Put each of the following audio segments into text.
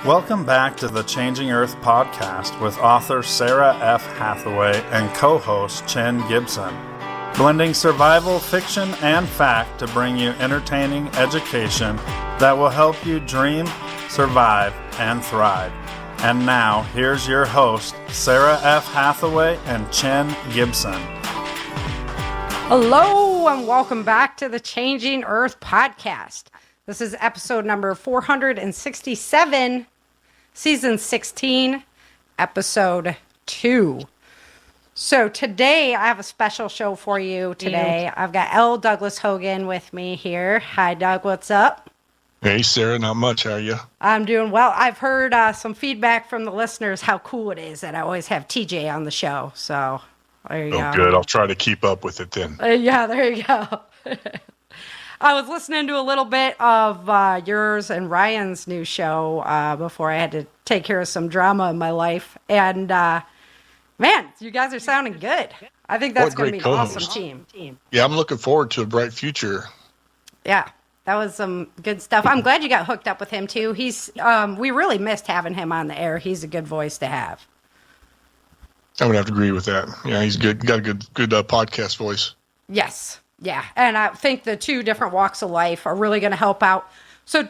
Welcome back to the Changing Earth podcast with author Sarah F. Hathaway and co-host Chen Gibson. Blending survival, fiction, and fact to bring you entertaining education that will help you dream, survive, and thrive. And now, here's your host, Sarah F. Hathaway and Chen Gibson. Hello, and welcome back to the Changing Earth podcast. This is episode number 467, season 16, episode 2. So today I have a special show for you today. I've got L. Douglas Hogan with me here. Hi, Doug. What's up? Hey, Sarah. Not much. How are you? I'm doing well. I've heard some feedback from the listeners how cool it is that I always have TJ on the show. So there you go. Oh, good. I'll try to keep up with it then. Yeah, there you go. I was listening to a little bit of yours and Ryan's new show before I had to take care of some drama in my life. And, man, you guys are sounding good. I think that's going to be an awesome team. Yeah, I'm looking forward to a bright future. Yeah, that was some good stuff. I'm glad you got hooked up with him, too. He's we really missed having him on the air. He's a good voice to have. I would have to agree with that. Yeah, he's good. Got a good podcast voice. Yes. Yeah, and I think the two different walks of life are really going to help out. So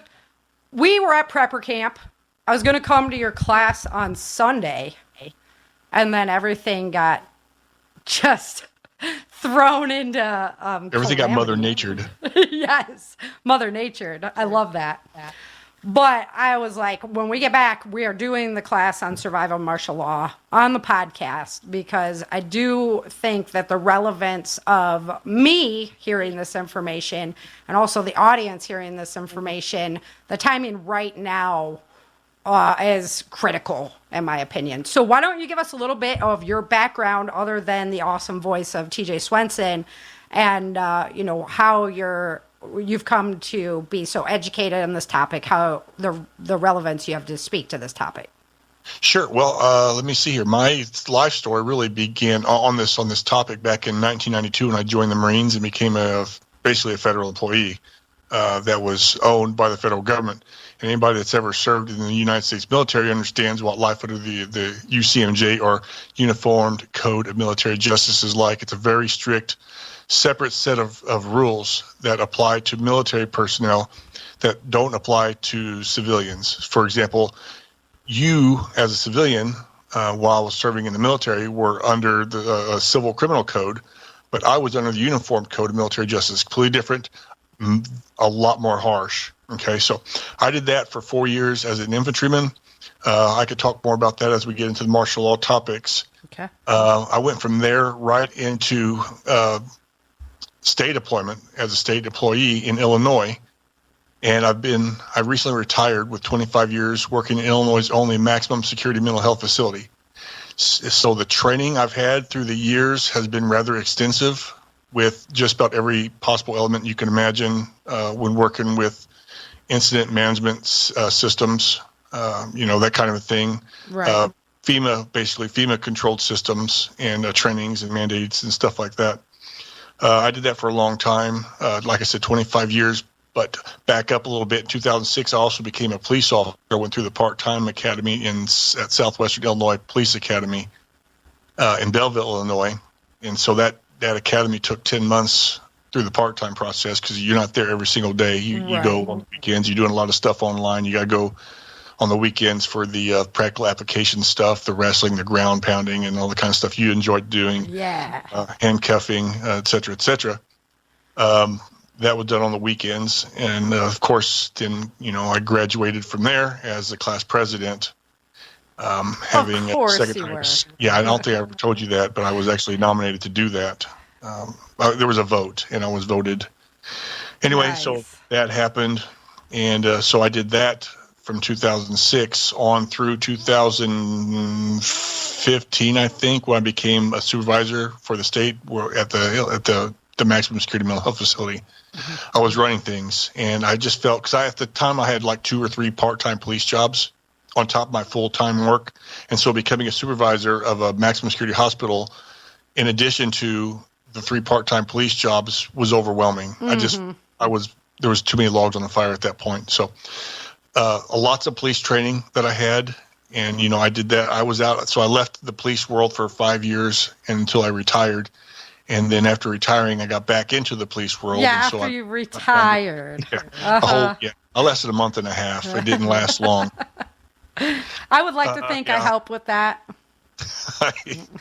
we were at prepper camp. I was going to come to your class on Sunday, and then everything got just thrown into everything got Mother Natured. Yes, Mother Natured. I love that. But I was like, when we get back, we are doing the class on survival martial law on the podcast because I do think that the relevance of me hearing this information and also the audience hearing this information, the timing right now is critical, in my opinion. So why don't you give us a little bit of your background other than the awesome voice of TJ Swenson and, how you've come to be so educated on this topic, how the relevance you have to speak to this topic. Sure. Well, let me see here. My life story really began on this topic back in 1992 when I joined the Marines and became basically a federal employee that was owned by the federal government. And anybody that's ever served in the United States military understands what life under the UCMJ, or Uniformed Code of Military Justice, is like. It's a very strict, separate set of rules that apply to military personnel that don't apply to civilians. For example, you as a civilian, while I was serving in the military, were under the civil criminal code, but I was under the Uniform Code of Military Justice, completely different, a lot more harsh. Okay, so I did that for 4 years as an infantryman. I could talk more about that as we get into the martial law topics. Okay. I went from there right into state deployment as a state employee in Illinois, and I recently retired with 25 years working in Illinois' only maximum security mental health facility. So the training I've had through the years has been rather extensive, with just about every possible element you can imagine when working with incident management systems, that kind of a thing. Right. FEMA controlled systems and trainings and mandates and stuff like that. I did that for a long time, like I said, 25 years, but back up a little bit. In 2006, I also became a police officer. I went through the part-time academy at Southwestern Illinois Police Academy in Belleville, Illinois. And so that academy took 10 months through the part-time process because you're not there every single day. You go on the weekends. You're doing a lot of stuff online. You got to go on the weekends for the practical application stuff, the wrestling, the ground pounding, and all the kind of stuff you enjoyed doing. Yeah. Handcuffing, et cetera, et cetera. That was done on the weekends. And, of course, then, I graduated from there as the class president, having of course a secretary. Yeah, I don't think I ever told you that, but I was actually nominated to do that. There was a vote, and I was voted. Anyway, Nice. So that happened. And so I did that from 2006 on through 2015, I think, when I became a supervisor for the state at the maximum security mental health facility. Mm-hmm. I was running things, and I just felt, because at the time I had like 2 or 3 part-time police jobs on top of my full-time work, and so becoming a supervisor of a maximum security hospital, in addition to the 3 part-time police jobs, was overwhelming. Mm-hmm. There was too many logs on the fire at that point. So Lots of police training that I had. And, I did that. I was out. So I left the police world for 5 years until I retired. And then after retiring, I got back into the police world. Yeah, and so after you retired. I lasted a month and a half. It didn't last long. I would like to think I helped with that.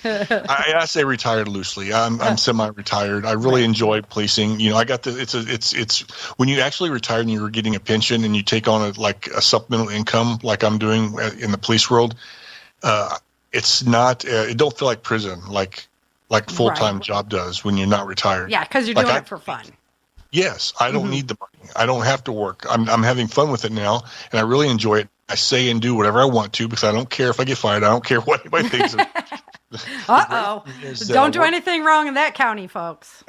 I say retired loosely. I'm semi-retired. I really enjoy policing. I got it's when you actually retire and you're getting a pension and you take on a supplemental income like I'm doing in the police world. It's not. It don't feel like prison like full-time job does when you're not retired. Yeah, because you're doing it for fun. Yes, I don't need the money. I don't have to work. I'm having fun with it now, and I really enjoy it. I say and do whatever I want to because I don't care if I get fired. I don't care what anybody thinks. Don't do anything wrong in that county, folks.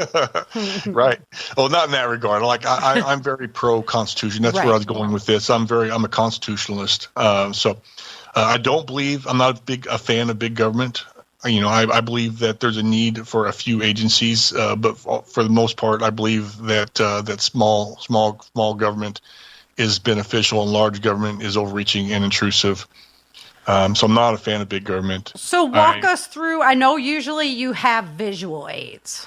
Right. Well, not in that regard. I'm very pro-Constitution. That's where I was going with this. I'm a constitutionalist. So I don't believe. I'm not a fan of big government. I believe that there's a need for a few agencies, but for the most part, I believe that that small government is beneficial and large government is overreaching and intrusive. So I'm not a fan of big government. So walk us through. I know usually you have visual aids.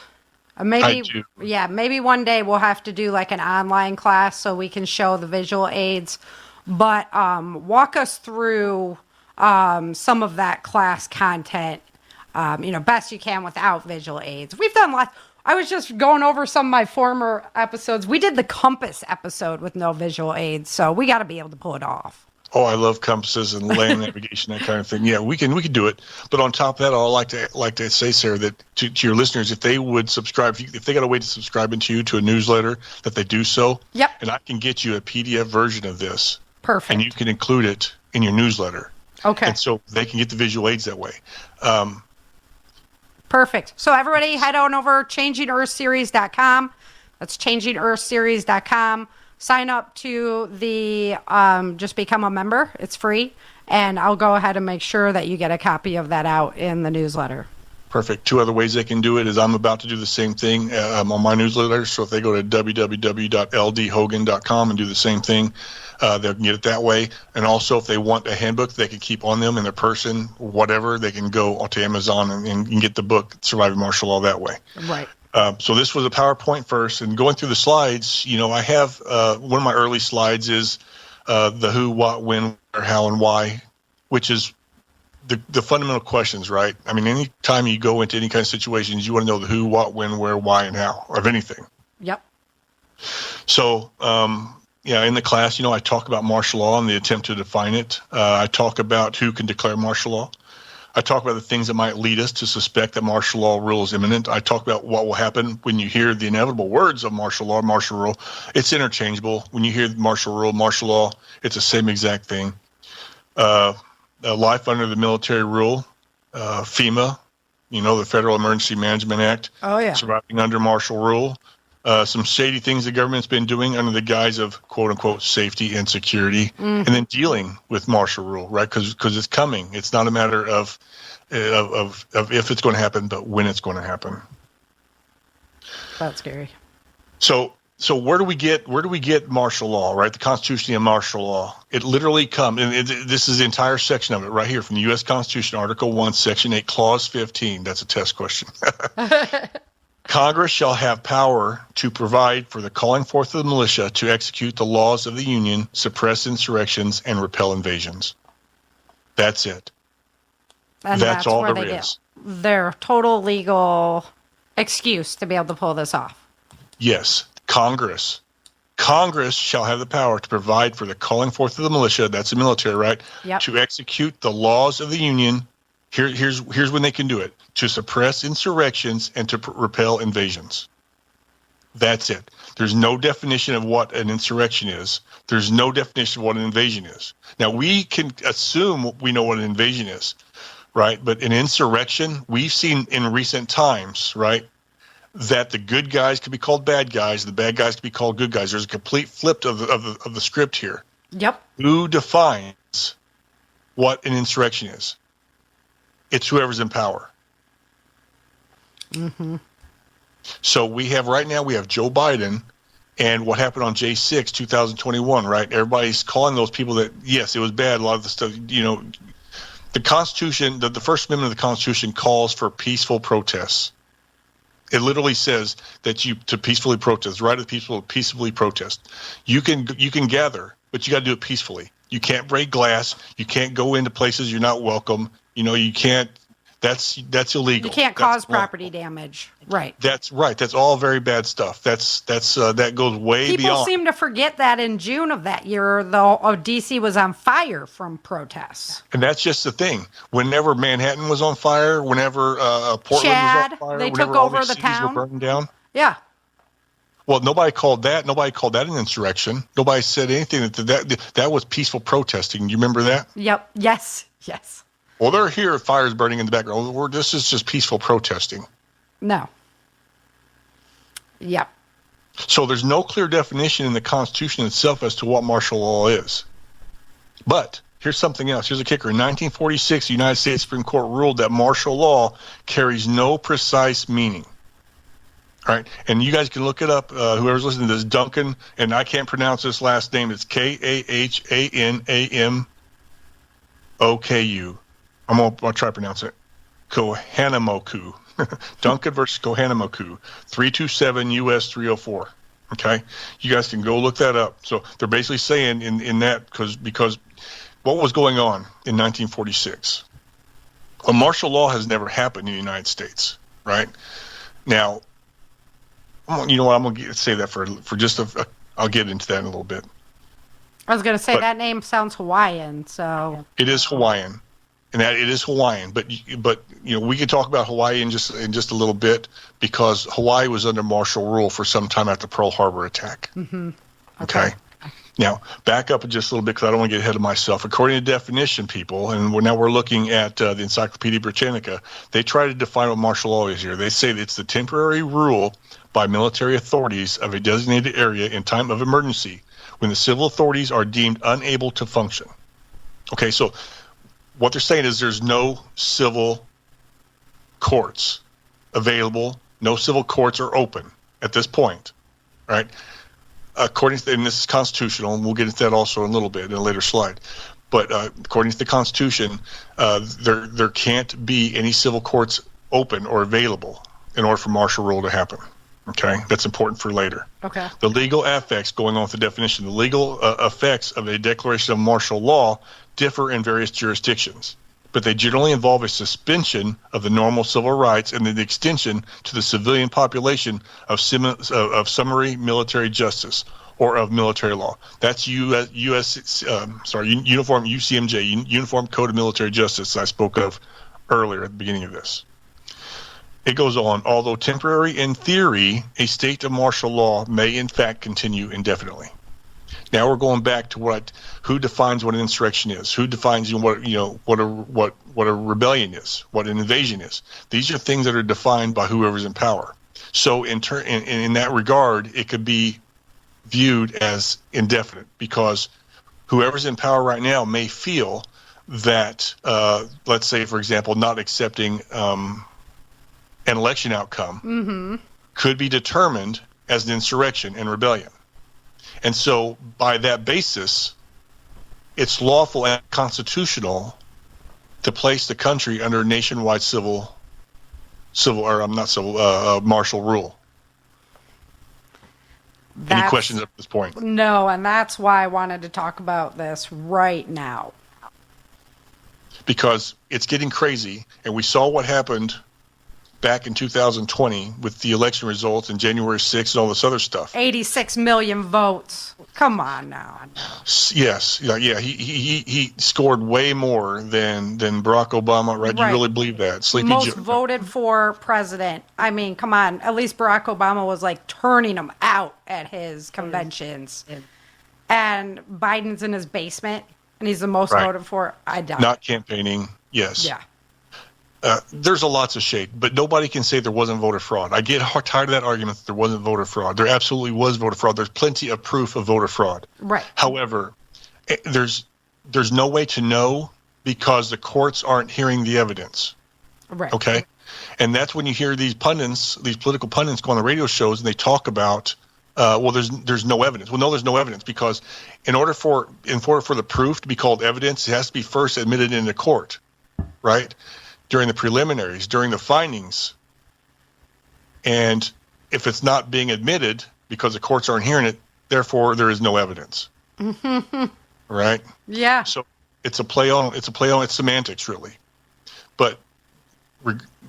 Maybe, I do. Yeah, maybe one day we'll have to do like an online class so we can show the visual aids. But walk us through some of that class content, best you can without visual aids. We've done lots. I was just going over some of my former episodes. We did the compass episode with no visual aids, so we got to be able to pull it off. Oh, I love compasses and land navigation, that kind of thing. Yeah, we can do it. But on top of that, I'd like to say, Sarah, that to your listeners, if they would subscribe, if they got a way to subscribe into you to a newsletter, that they do so. Yep. And I can get you a PDF version of this. Perfect. And you can include it in your newsletter. Okay. And so they can get the visual aids that way. Perfect. So everybody head on over ChangingEarthSeries.com. That's ChangingEarthSeries.com. Sign up to the, just become a member. It's free. And I'll go ahead and make sure that you get a copy of that out in the newsletter. Perfect. Two other ways they can do it is I'm about to do the same thing on my newsletter. So if they go to www.ldhogan.com and do the same thing, they can get it that way. And also if they want a handbook they can keep on them in their person, whatever, they can go onto Amazon and get the book, Surviving Martial Law, that way. Right. So this was a PowerPoint first. And going through the slides, I have one of my early slides is the who, what, when, where, how, and why, which is the fundamental questions, right? I mean, any time you go into any kind of situations, you want to know the who, what, when, where, why, and how of anything. Yep. So, in the class, I talk about martial law and the attempt to define it. I talk about who can declare martial law. I talk about the things that might lead us to suspect that martial law rule is imminent. I talk about what will happen when you hear the inevitable words of martial law, martial rule. It's interchangeable. When you hear martial rule, martial law, it's the same exact thing. Life under the military rule, FEMA, the Federal Emergency Management Act. Oh, yeah. Surviving under martial rule. Some shady things the government's been doing under the guise of quote unquote safety and security, and then dealing with martial rule, right? Because it's coming. It's not a matter of if it's going to happen, but when it's going to happen. That's scary. So where do we get martial law, right? The Constitution and martial law. It literally comes, and this is the entire section of it right here from the U.S. Constitution, Article 1, Section 8, Clause 15. That's a test question. Congress shall have power to provide for the calling forth of the militia to execute the laws of the Union, suppress insurrections, and repel invasions. That's it. And that's all where there they is. Get their total legal excuse to be able to pull this off. Yes, Congress shall have the power to provide for the calling forth of the militia, that's the military, right? Yep. To execute the laws of the Union. Here's when they can do it. To suppress insurrections and to repel invasions. That's it. There's no definition of what an insurrection is. There's no definition of what an invasion is. Now, we can assume we know what an invasion is, right? But an insurrection, we've seen in recent times, right, that the good guys could be called bad guys, the bad guys could be called good guys. There's a complete flip of the script here. Yep. Who defines what an insurrection is? It's whoever's in power. Mm-hmm. So we have Joe Biden And what happened on J6, 2021, right? Everybody's calling those people that, yes, it was bad. A lot of the stuff, the Constitution, the First Amendment of the Constitution calls for peaceful protests. It literally says that to peacefully protest, right of people to peacefully protest. You can gather, but you got to do it peacefully. You can't break glass. You can't go into places you're not welcome. You can't. That's illegal. You can't cause property damage. Right. That's right. That's all very bad stuff. That goes way beyond. People seem to forget that in June of that year, though, D.C. was on fire from protests. And that's just the thing. Whenever Manhattan was on fire, whenever Portland Chad, was on fire, they whenever took all over these the cities town. were burning down. Yeah. Well, nobody called that an insurrection. Nobody said anything that was peaceful protesting. You remember that? Yep. Yes. Well, they're here, fires burning in the background. This is just peaceful protesting. No. Yep. So there's no clear definition in the Constitution itself as to what martial law is. But here's something else. Here's a kicker. In 1946, the United States Supreme Court ruled that martial law carries no precise meaning. All right, and you guys can look it up. Whoever's listening to this, Duncan, and I can't pronounce this last name. It's Kahanamoku. I'm gonna try to pronounce it. Kohanamoku. Duncan versus Kohanamoku. 327 U.S. 304. Okay, you guys can go look that up. So they're basically saying in that because what was going on in 1946? Well, martial law has never happened in the United States, right? Now, you know what? I'm going to say that for just I'll get into that in a little bit. I was going to say that name sounds Hawaiian, so it is Hawaiian, and that it is Hawaiian. But we could talk about Hawaii in just a little bit because Hawaii was under martial rule for some time after Pearl Harbor attack. Mm-hmm. Okay. Now back up just a little bit because I don't want to get ahead of myself. According to definition, people, and we're looking at the Encyclopedia Britannica. They try to define what martial law is here. They say that it's the temporary rule by military authorities of a designated area in time of emergency when the civil authorities are deemed unable to function. Okay, so what they're saying is there's no civil courts available. No civil courts are open at this point, right? According to, and this is constitutional, and we'll get into that also in a little bit in a later slide. But according to the Constitution, there can't be any civil courts open or available in order for martial rule to happen. Okay, that's important for later. Okay. The legal effects, going on with the definition, the legal effects of a declaration of martial law differ in various jurisdictions, but they generally involve a suspension of the normal civil rights and the extension to the civilian population of summary military justice or of military law. That's Uniform UCMJ, Uniform Code of Military Justice I spoke of earlier at the beginning of this. It goes on, although temporary in theory, a state of martial law may in fact continue indefinitely. Now we're going back to who defines what an insurrection is, who defines what a rebellion is, what an invasion is. These are things that are defined by whoever's in power. So in that regard, it could be viewed as indefinite because whoever's in power right now may feel that, let's say, for example, not accepting an election outcome could be determined as an insurrection and rebellion. And so by that basis, it's lawful and constitutional to place the country under nationwide martial rule. Any questions at this point? No, and that's why I wanted to talk about this right now. Because it's getting crazy, and we saw what happened back in 2020 with the election results and January 6th and all this other stuff. 86 million votes. Come on now. Yes. Yeah. He scored way more than Barack Obama, right? You really believe that? Most voted for president. I mean, come on. At least Barack Obama was like turning them out at his conventions. And Biden's in his basement and he's the most voted for. I doubt Not campaigning. Yes. Yeah. There's a lots of shade, but nobody can say there wasn't voter fraud. I get tired of that argument that there wasn't voter fraud. There absolutely was voter fraud. There's plenty of proof of voter fraud. Right. However, there's no way to know because the courts aren't hearing the evidence. Right. Okay? And that's when you hear these political pundits go on the radio shows and they talk about well, there's no evidence. Well, no, there's no evidence because in order for the proof to be called evidence, it has to be first admitted into court, right? During the preliminaries, during the findings. And if it's not being admitted because the courts aren't hearing it, therefore there is no evidence. Right? Yeah. So it's a play on its semantics, really. But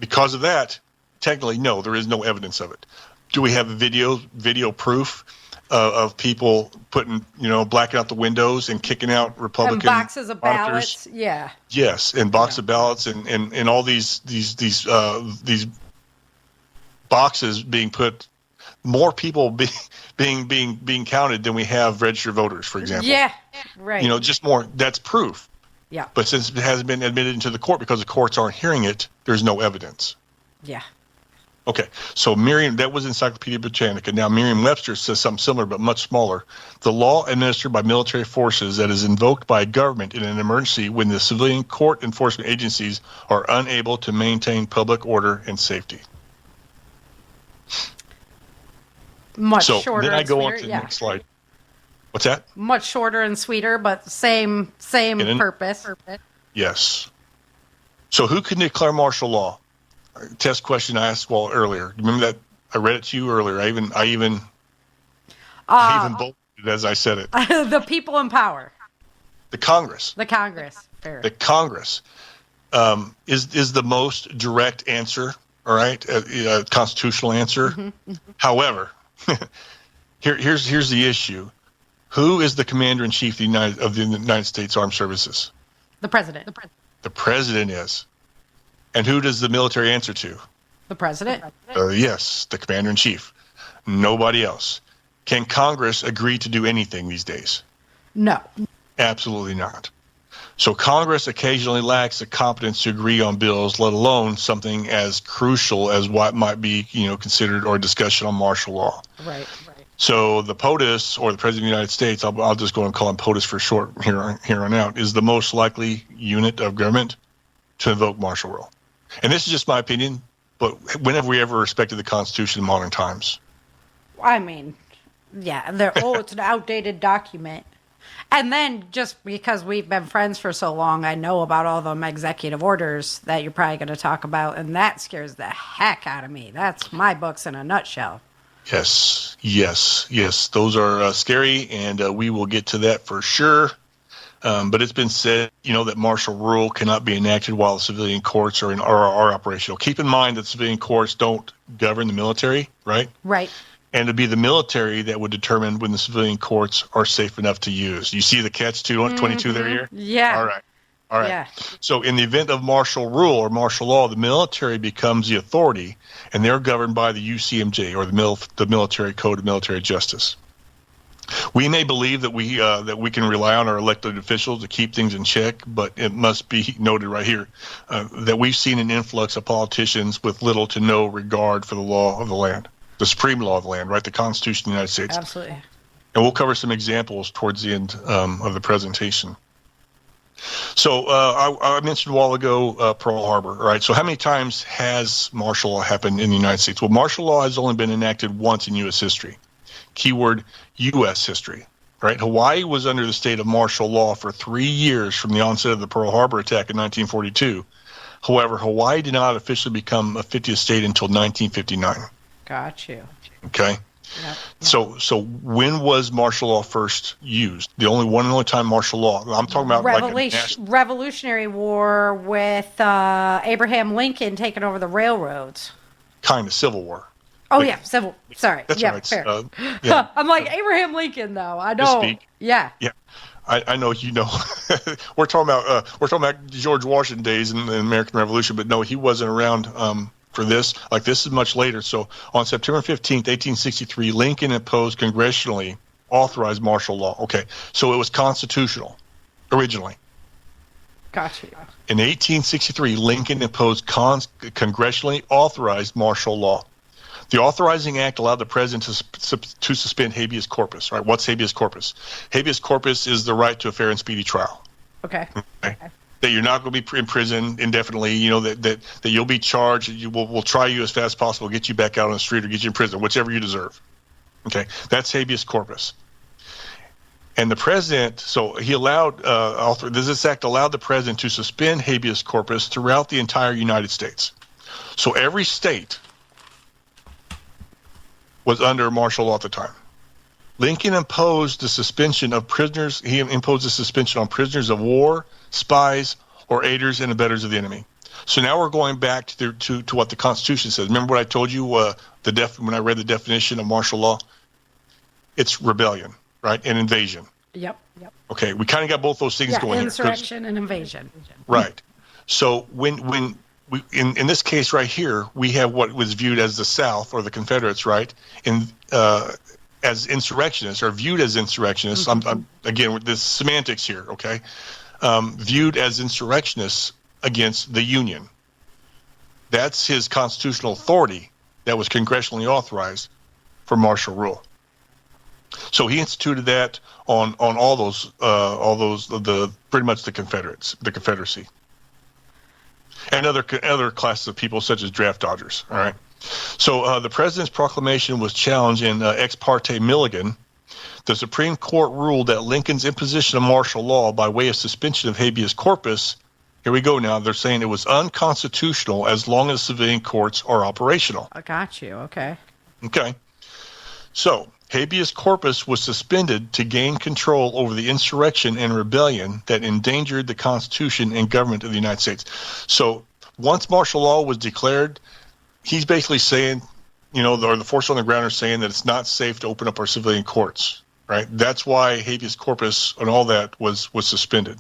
because of that, technically, no, there is no evidence of it. Do we have video proof of people putting, blacking out the windows and kicking out Republican and boxes of auditors? ballots? Yeah. Yes, and box of ballots and all these boxes being put, more people being counted than we have registered voters, for example. Yeah. Right. Just more. That's proof. Yeah. But since it hasn't been admitted into the court because the courts aren't hearing it, there's no evidence. Yeah. Okay, so Merriam, that was Encyclopedia Britannica. Now Merriam-Webster says something similar but much smaller. The law administered by military forces that is invoked by a government in an emergency when the civilian court enforcement agencies are unable to maintain public order and safety. Much So shorter. then I go on sweeter, to the next slide. What's that? Much shorter and sweeter, but same purpose. Yes. So who can declare martial law? Test question I asked earlier. Remember that? I read it to you earlier. I even bolted it as I said it. The people in power. The Congress. The Congress. Fair. The Congress is the most direct answer. All right, a constitutional answer. Mm-hmm. However, here's the issue: who is the commander in chief of the United States Armed Services? The president. The president is. And who does the military answer to? The president. Yes, the commander in chief. Nobody else. Can Congress agree to do anything these days? No. Absolutely not. So Congress occasionally lacks the competence to agree on bills, let alone something as crucial as what might be, considered or discussion on martial law. Right. So the POTUS, or the President of the United States, I'll just go and call him POTUS for short here on out, is the most likely unit of government to invoke martial law. And this is just my opinion, but when have we ever respected the Constitution in modern times? I mean, yeah, it's an outdated document. And then just because we've been friends for so long, I know about all them executive orders that you're probably going to talk about, and that scares the heck out of me. That's my books in a nutshell. Yes. Those are scary, and we will get to that for sure. But it's been said, that martial rule cannot be enacted while the civilian courts are operational. Keep in mind that civilian courts don't govern the military, right? Right. And it'd be the military that would determine when the civilian courts are safe enough to use. You see the catch-22 there here? Yeah. All right. Yeah. So in the event of martial rule or martial law, the military becomes the authority, and they're governed by the UCMJ, or the Military Code of Military Justice. We may believe that we can rely on our elected officials to keep things in check, but it must be noted right here that we've seen an influx of politicians with little to no regard for the law of the land, the supreme law of the land, right? The Constitution of the United States. Absolutely. And we'll cover some examples towards the end of the presentation. So I mentioned a while ago Pearl Harbor, right? So how many times has martial law happened in the United States? Well, martial law has only been enacted once in U.S. history. Keyword U.S. history, right? Hawaii was under the state of martial law for 3 years from the onset of the Pearl Harbor attack in 1942. However, Hawaii did not officially become a 50th state until 1959. Got you. Okay. Yep. So when was martial law first used? The only time martial law. I'm talking about Revolutionary War with Abraham Lincoln taking over the railroads. Kind of Civil War. Oh, yeah, sorry. That's yeah, right. Fair. Yeah. I'm like, Abraham Lincoln, though. I know. Yeah. Yeah. I know we're talking about George Washington days and the American Revolution, but no, he wasn't around for this. Like, this is much later. So on September 15th, 1863, Lincoln imposed congressionally authorized martial law. Okay, so it was constitutional originally. Gotcha. In 1863, Lincoln imposed congressionally authorized martial law. The Authorizing Act allowed the president to suspend habeas corpus. Right? What's habeas corpus? Habeas corpus is the right to a fair and speedy trial. Okay. That you're not going to be in prison indefinitely. That you'll be charged. We'll try you as fast as possible, get you back out on the street, or get you in prison, whichever you deserve. Okay, that's habeas corpus. And the president, so he allowed, this act allowed the president to suspend habeas corpus throughout the entire United States. So every state was under martial law at the time. Lincoln imposed the suspension of prisoners. He imposed a suspension on prisoners of war, spies, or aiders and abettors of the enemy. So now we're going back to what the Constitution says. Remember what I told you when I read the definition of martial law? It's rebellion, right, and invasion. Yep. Okay, we kind of got both those things going. Insurrection and invasion. Right. So when we in this case right here, we have what was viewed as the South or the Confederates, right, as insurrectionists or viewed as insurrectionists. I'm again with this semantics here, okay? Viewed as insurrectionists against the Union. That's his constitutional authority that was congressionally authorized for martial rule. So he instituted that on all those pretty much the Confederacy, and other classes of people such as draft dodgers. All right. So the president's proclamation was challenged in Ex parte Milligan. The Supreme Court ruled that Lincoln's imposition of martial law by way of suspension of habeas corpus, here we go now, they're saying it was unconstitutional as long as civilian courts are operational. I got you. Okay. So habeas corpus was suspended to gain control over the insurrection and rebellion that endangered the Constitution and government of the United States. So once martial law was declared, he's basically saying, or the forces on the ground are saying that it's not safe to open up our civilian courts, right? That's why habeas corpus and all that was suspended.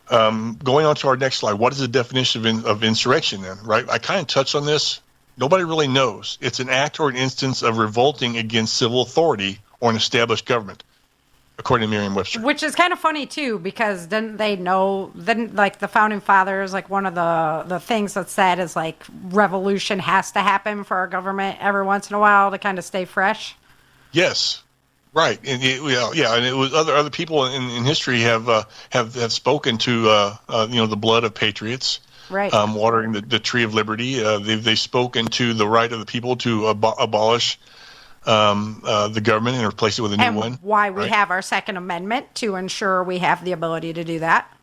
Going on to our next slide, what is the definition of insurrection then, right? I kind of touched on this. Nobody really knows. It's an act or an instance of revolting against civil authority or an established government, according to Merriam-Webster. Which is kind of funny, too, because didn't they know, like the Founding Fathers, like one of the things that said is like revolution has to happen for our government every once in a while to kind of stay fresh? Yes. Right, and and it was other people in history have spoken to the blood of patriots, right? Watering the tree of liberty. They've spoken to the right of the people to abolish the government and replace it with a new one. Why we have our Second Amendment to ensure we have the ability to do that.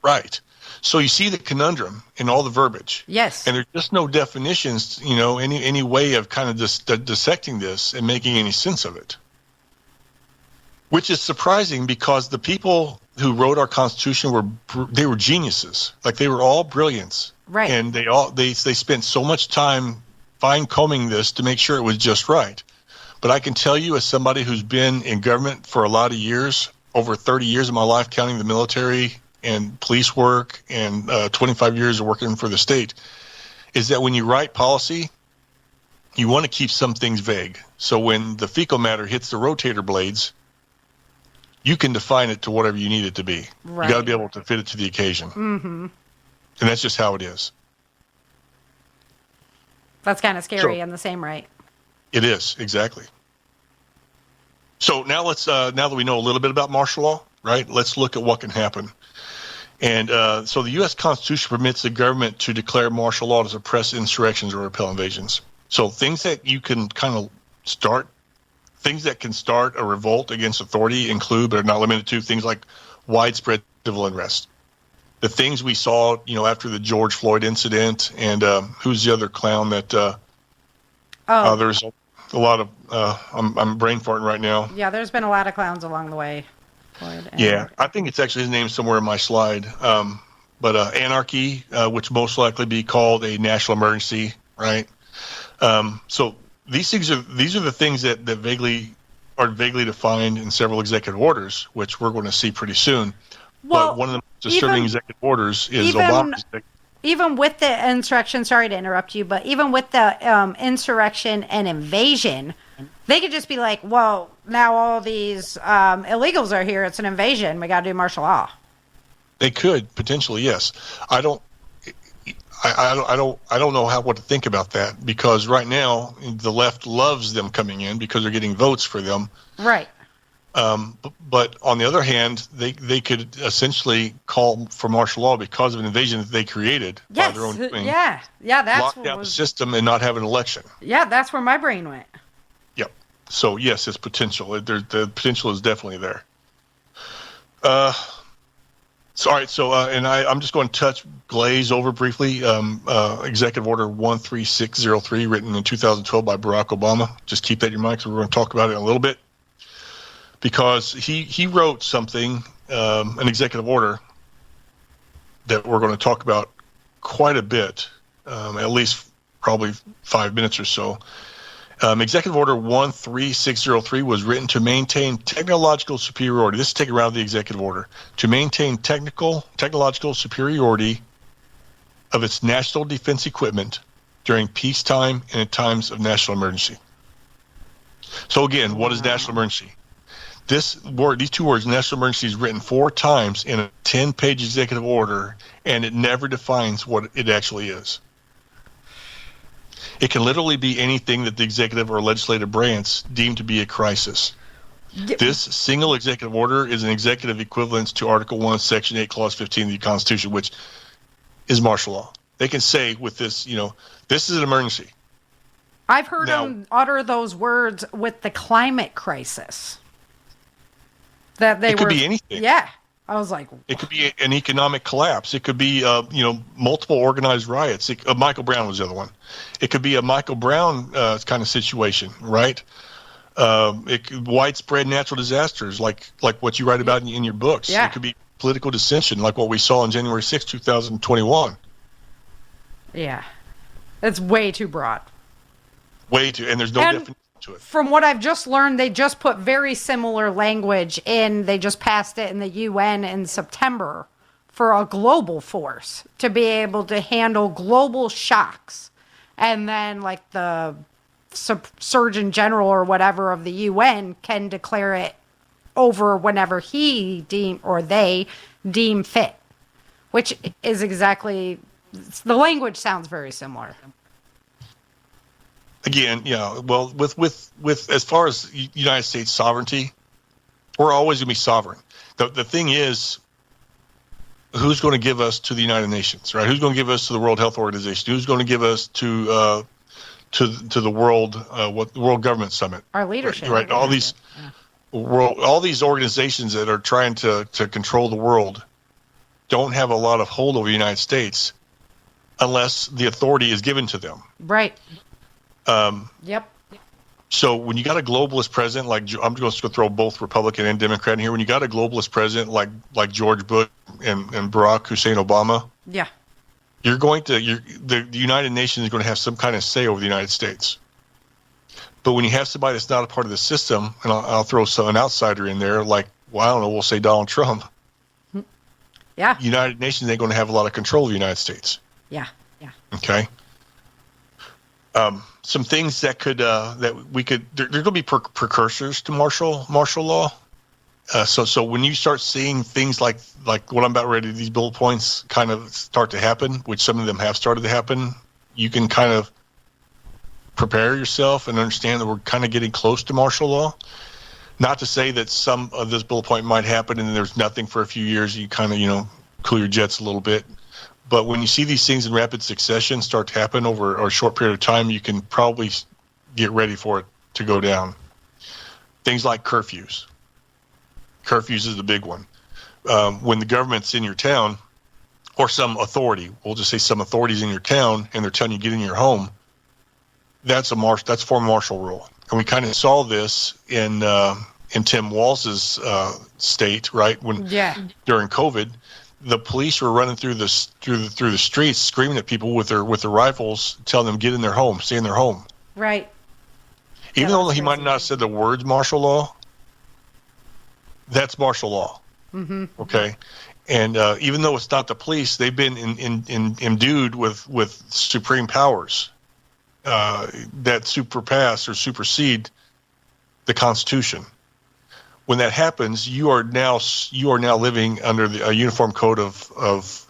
Right. So you see the conundrum in all the verbiage. Yes. And there's just no definitions, any way of kind of dissecting this and making any sense of it. Which is surprising because the people who wrote our Constitution were geniuses. Like they were all brilliants. Right. And they spent so much time fine-combing this to make sure it was just right. But I can tell you, as somebody who's been in government for a lot of years, over 30 years of my life counting the military and police work and 25 years of working for the state, is that when you write policy, you want to keep some things vague. So when the fecal matter hits the rotator blades, you can define it to whatever you need it to be. Right. You got to be able to fit it to the occasion. Mm-hmm. And that's just how it is. That's kind of scary in the same right. It is, exactly. So now let's now that we know a little bit about martial law, right, let's look at what can happen. And so the U.S. Constitution permits the government to declare martial law to suppress insurrections or repel invasions. So things that you can kind of start, things that can start a revolt against authority include, but are not limited to, things like widespread civil unrest. The things we saw, after the George Floyd incident, and who's the other clown that? There's a lot of. I'm brain farting right now. Yeah, there's been a lot of clowns along the way. Floyd I think it's actually his name somewhere in my slide. But anarchy, which most likely be called a national emergency, right? So these are the things that are vaguely defined in several executive orders, which we're going to see pretty soon. Well, but one of the most disturbing executive orders is Obama's. Even with the insurrection, sorry to interrupt you, but even with the insurrection and invasion, they could just be like, well, now all these illegals are here. It's an invasion. We got to do martial law. They could potentially, yes. I don't know what to think about that, because right now the left loves them coming in because they're getting votes for them. Right. But on the other hand, they could essentially call for martial law because of an invasion that they created by their own doing. Yeah. That's lock down the system and not have an election. Yeah, that's where my brain went. So yes, it's potential. The potential is definitely there. So, all right. So, I'm just going to glaze over briefly. Executive Order 13603, written in 2012 by Barack Obama. Just keep that in your mind, because we're going to talk about it in a little bit. Because he wrote something, an executive order, that we're going to talk about quite a bit, at least probably 5 minutes or so. Executive Order 13603 was written to maintain technological superiority. This is taken around the executive order. To maintain technological superiority of its national defense equipment during peacetime and in times of national emergency. So again, what is national emergency? These two words, national emergency, is written 4 times in a 10-page executive order, and it never defines what it actually is. It can literally be anything that the executive or legislative branch deem to be a crisis. This single executive order is an executive equivalent to Article 1, Section 8, Clause 15 of the Constitution, which is martial law. They can say with this, this is an emergency. I've heard them utter those words with the climate crisis. That they could be anything. Yeah. I was like, it could be an economic collapse. It could be, multiple organized riots. Michael Brown was the other one. It could be a Michael Brown kind of situation, right? Widespread natural disasters, like what you write about in your books. Yeah. It could be political dissension, like what we saw on January 6, 2021. Yeah, it's way too broad. Way too, and there's no definition to it. From what I've just learned, they just put very similar language in. They just passed it in the UN in September for a global force to be able to handle global shocks. And then like the Surgeon General or whatever of the UN can declare it over whenever they deem fit, which is exactly, the language sounds very similar. Again, well, with as far as United States sovereignty, we're always going to be sovereign. The thing is, who's going to give us to the United Nations, right? Who's going to give us to the World Health Organization? Who's going to give us to the World Government Summit? Our leadership, right? All these organizations that are trying to control the world don't have a lot of hold over the United States unless the authority is given to them. Right. Yep. So when you got a globalist president, like I'm just going to throw both Republican and Democrat in here. When you got a globalist president like George Bush and Barack Hussein Obama, yeah, the United Nations is going to have some kind of say over the United States. But when you have somebody that's not a part of the system, and I'll throw an outsider in there, like, well, I don't know, we'll say Donald Trump. Yeah. United Nations ain't going to have a lot of control of the United States. Yeah. Okay. Some things that could that we could there's going to be precursors to martial law. So when you start seeing things like what I'm about ready, these bullet points kind of start to happen, which some of them have started to happen, you can kind of prepare yourself and understand that we're kind of getting close to martial law. Not to say that some of this bullet point might happen and there's nothing for a few years. You kind of cool your jets a little bit. But when you see these things in rapid succession start to happen over a short period of time, you can probably get ready for it to go down. Things like curfews. Curfews is the big one. When the government's in your town, or some authority, we'll just say some authorities in your town, and they're telling you to get in your home, that's a form of martial rule. And we kind of saw this in Tim Walz's state, right? During COVID. The police were running through the streets, screaming at people with their rifles, telling them get in their home, stay in their home. Right. Even though he might not have said the words martial law, that's martial law. Mm-hmm. Okay, and even though it's not the police, they've been imbued with supreme powers that surpass or supersede the Constitution. When that happens, you are now living under a uniform code of.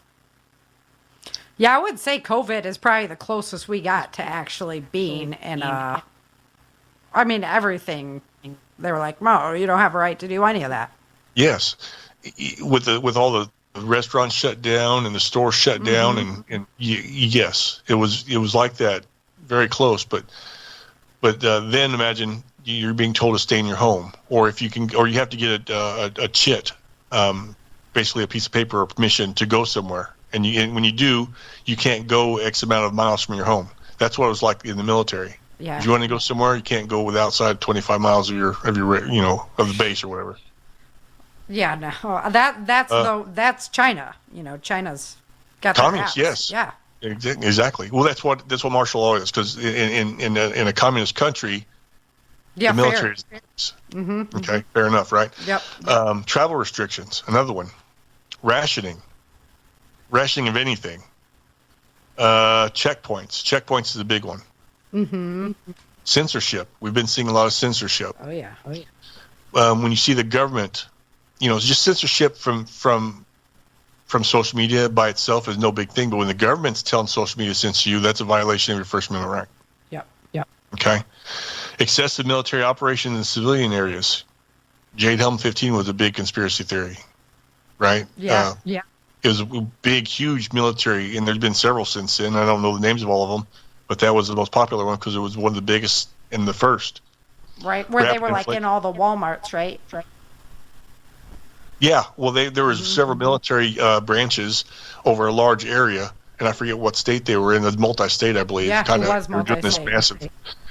Yeah, I would say COVID is probably the closest we got to actually being in a. I mean, everything. They were like, "No, you don't have a right to do any of that." Yes, with all the restaurants shut down and the stores shut down, and yes, it was like that, very close. But then imagine you're being told to stay in your home, or if you can, or you have to get a chit, basically a piece of paper or permission to go somewhere. And when you do, you can't go X amount of miles from your home. That's what it was like in the military. Yeah. If you want to go somewhere, you can't go outside 25 miles of your of the base or whatever. Yeah, no, that's China. China's got their Communists, apps. yes. Yeah. Exactly. Well, that's what martial law is, because in a communist country, Yeah, the military fair. is. Okay, fair enough, right? Yep. Travel restrictions, another one. Rationing of anything. Checkpoints is a big one. Censorship. We've been seeing a lot of censorship. Oh yeah. When you see the government, it's just censorship from social media by itself is no big thing. But when the government's telling social media to censor you, that's a violation of your First Amendment right. Yep. Okay. Excessive military operations in civilian areas. Jade Helm 15 was a big conspiracy theory, right? Yeah. It was a big, huge military, and there's been several since then. I don't know the names of all of them, but that was the most popular one because it was one of the biggest and the first. Right, where they were like in all the Walmarts, right? Yeah, well, there was several military branches over a large area, and I forget what state they were in. It was multi-state, I believe. Yeah, it was they were doing this multi-state. massive.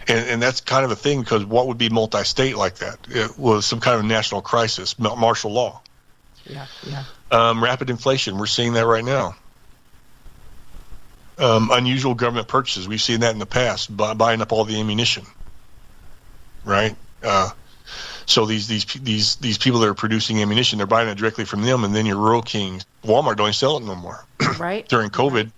And that's kind of a thing, because what would be multi-state like that? It was some kind of national crisis, martial law. Yeah. Rapid inflation, we're seeing that right now. Unusual government purchases, we've seen that in the past, buying up all the ammunition, right? So these people that are producing ammunition, they're buying it directly from them, and then your rural kings, Walmart don't sell it no more. Right. During COVID,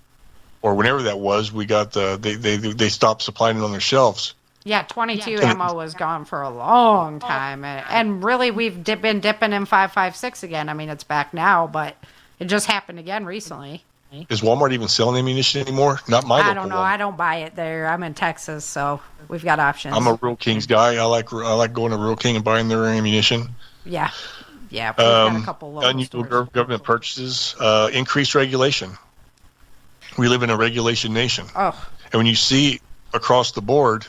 or whenever that was, we got they stopped supplying it on their shelves. Yeah, 22 ammo was gone for a long time, and really we've been dipping in 5.56 again. I mean, it's back now, but it just happened again recently. Is Walmart even selling ammunition anymore? Not my local I don't know. Walmart. I don't buy it there. I'm in Texas, so we've got options. I'm a Rural Kings guy. I like going to Rural King and buying their ammunition. Yeah. We've got a couple local Unusual stores. government purchases, increased regulation. We live in a regulation nation. Oh, And when you see across the board,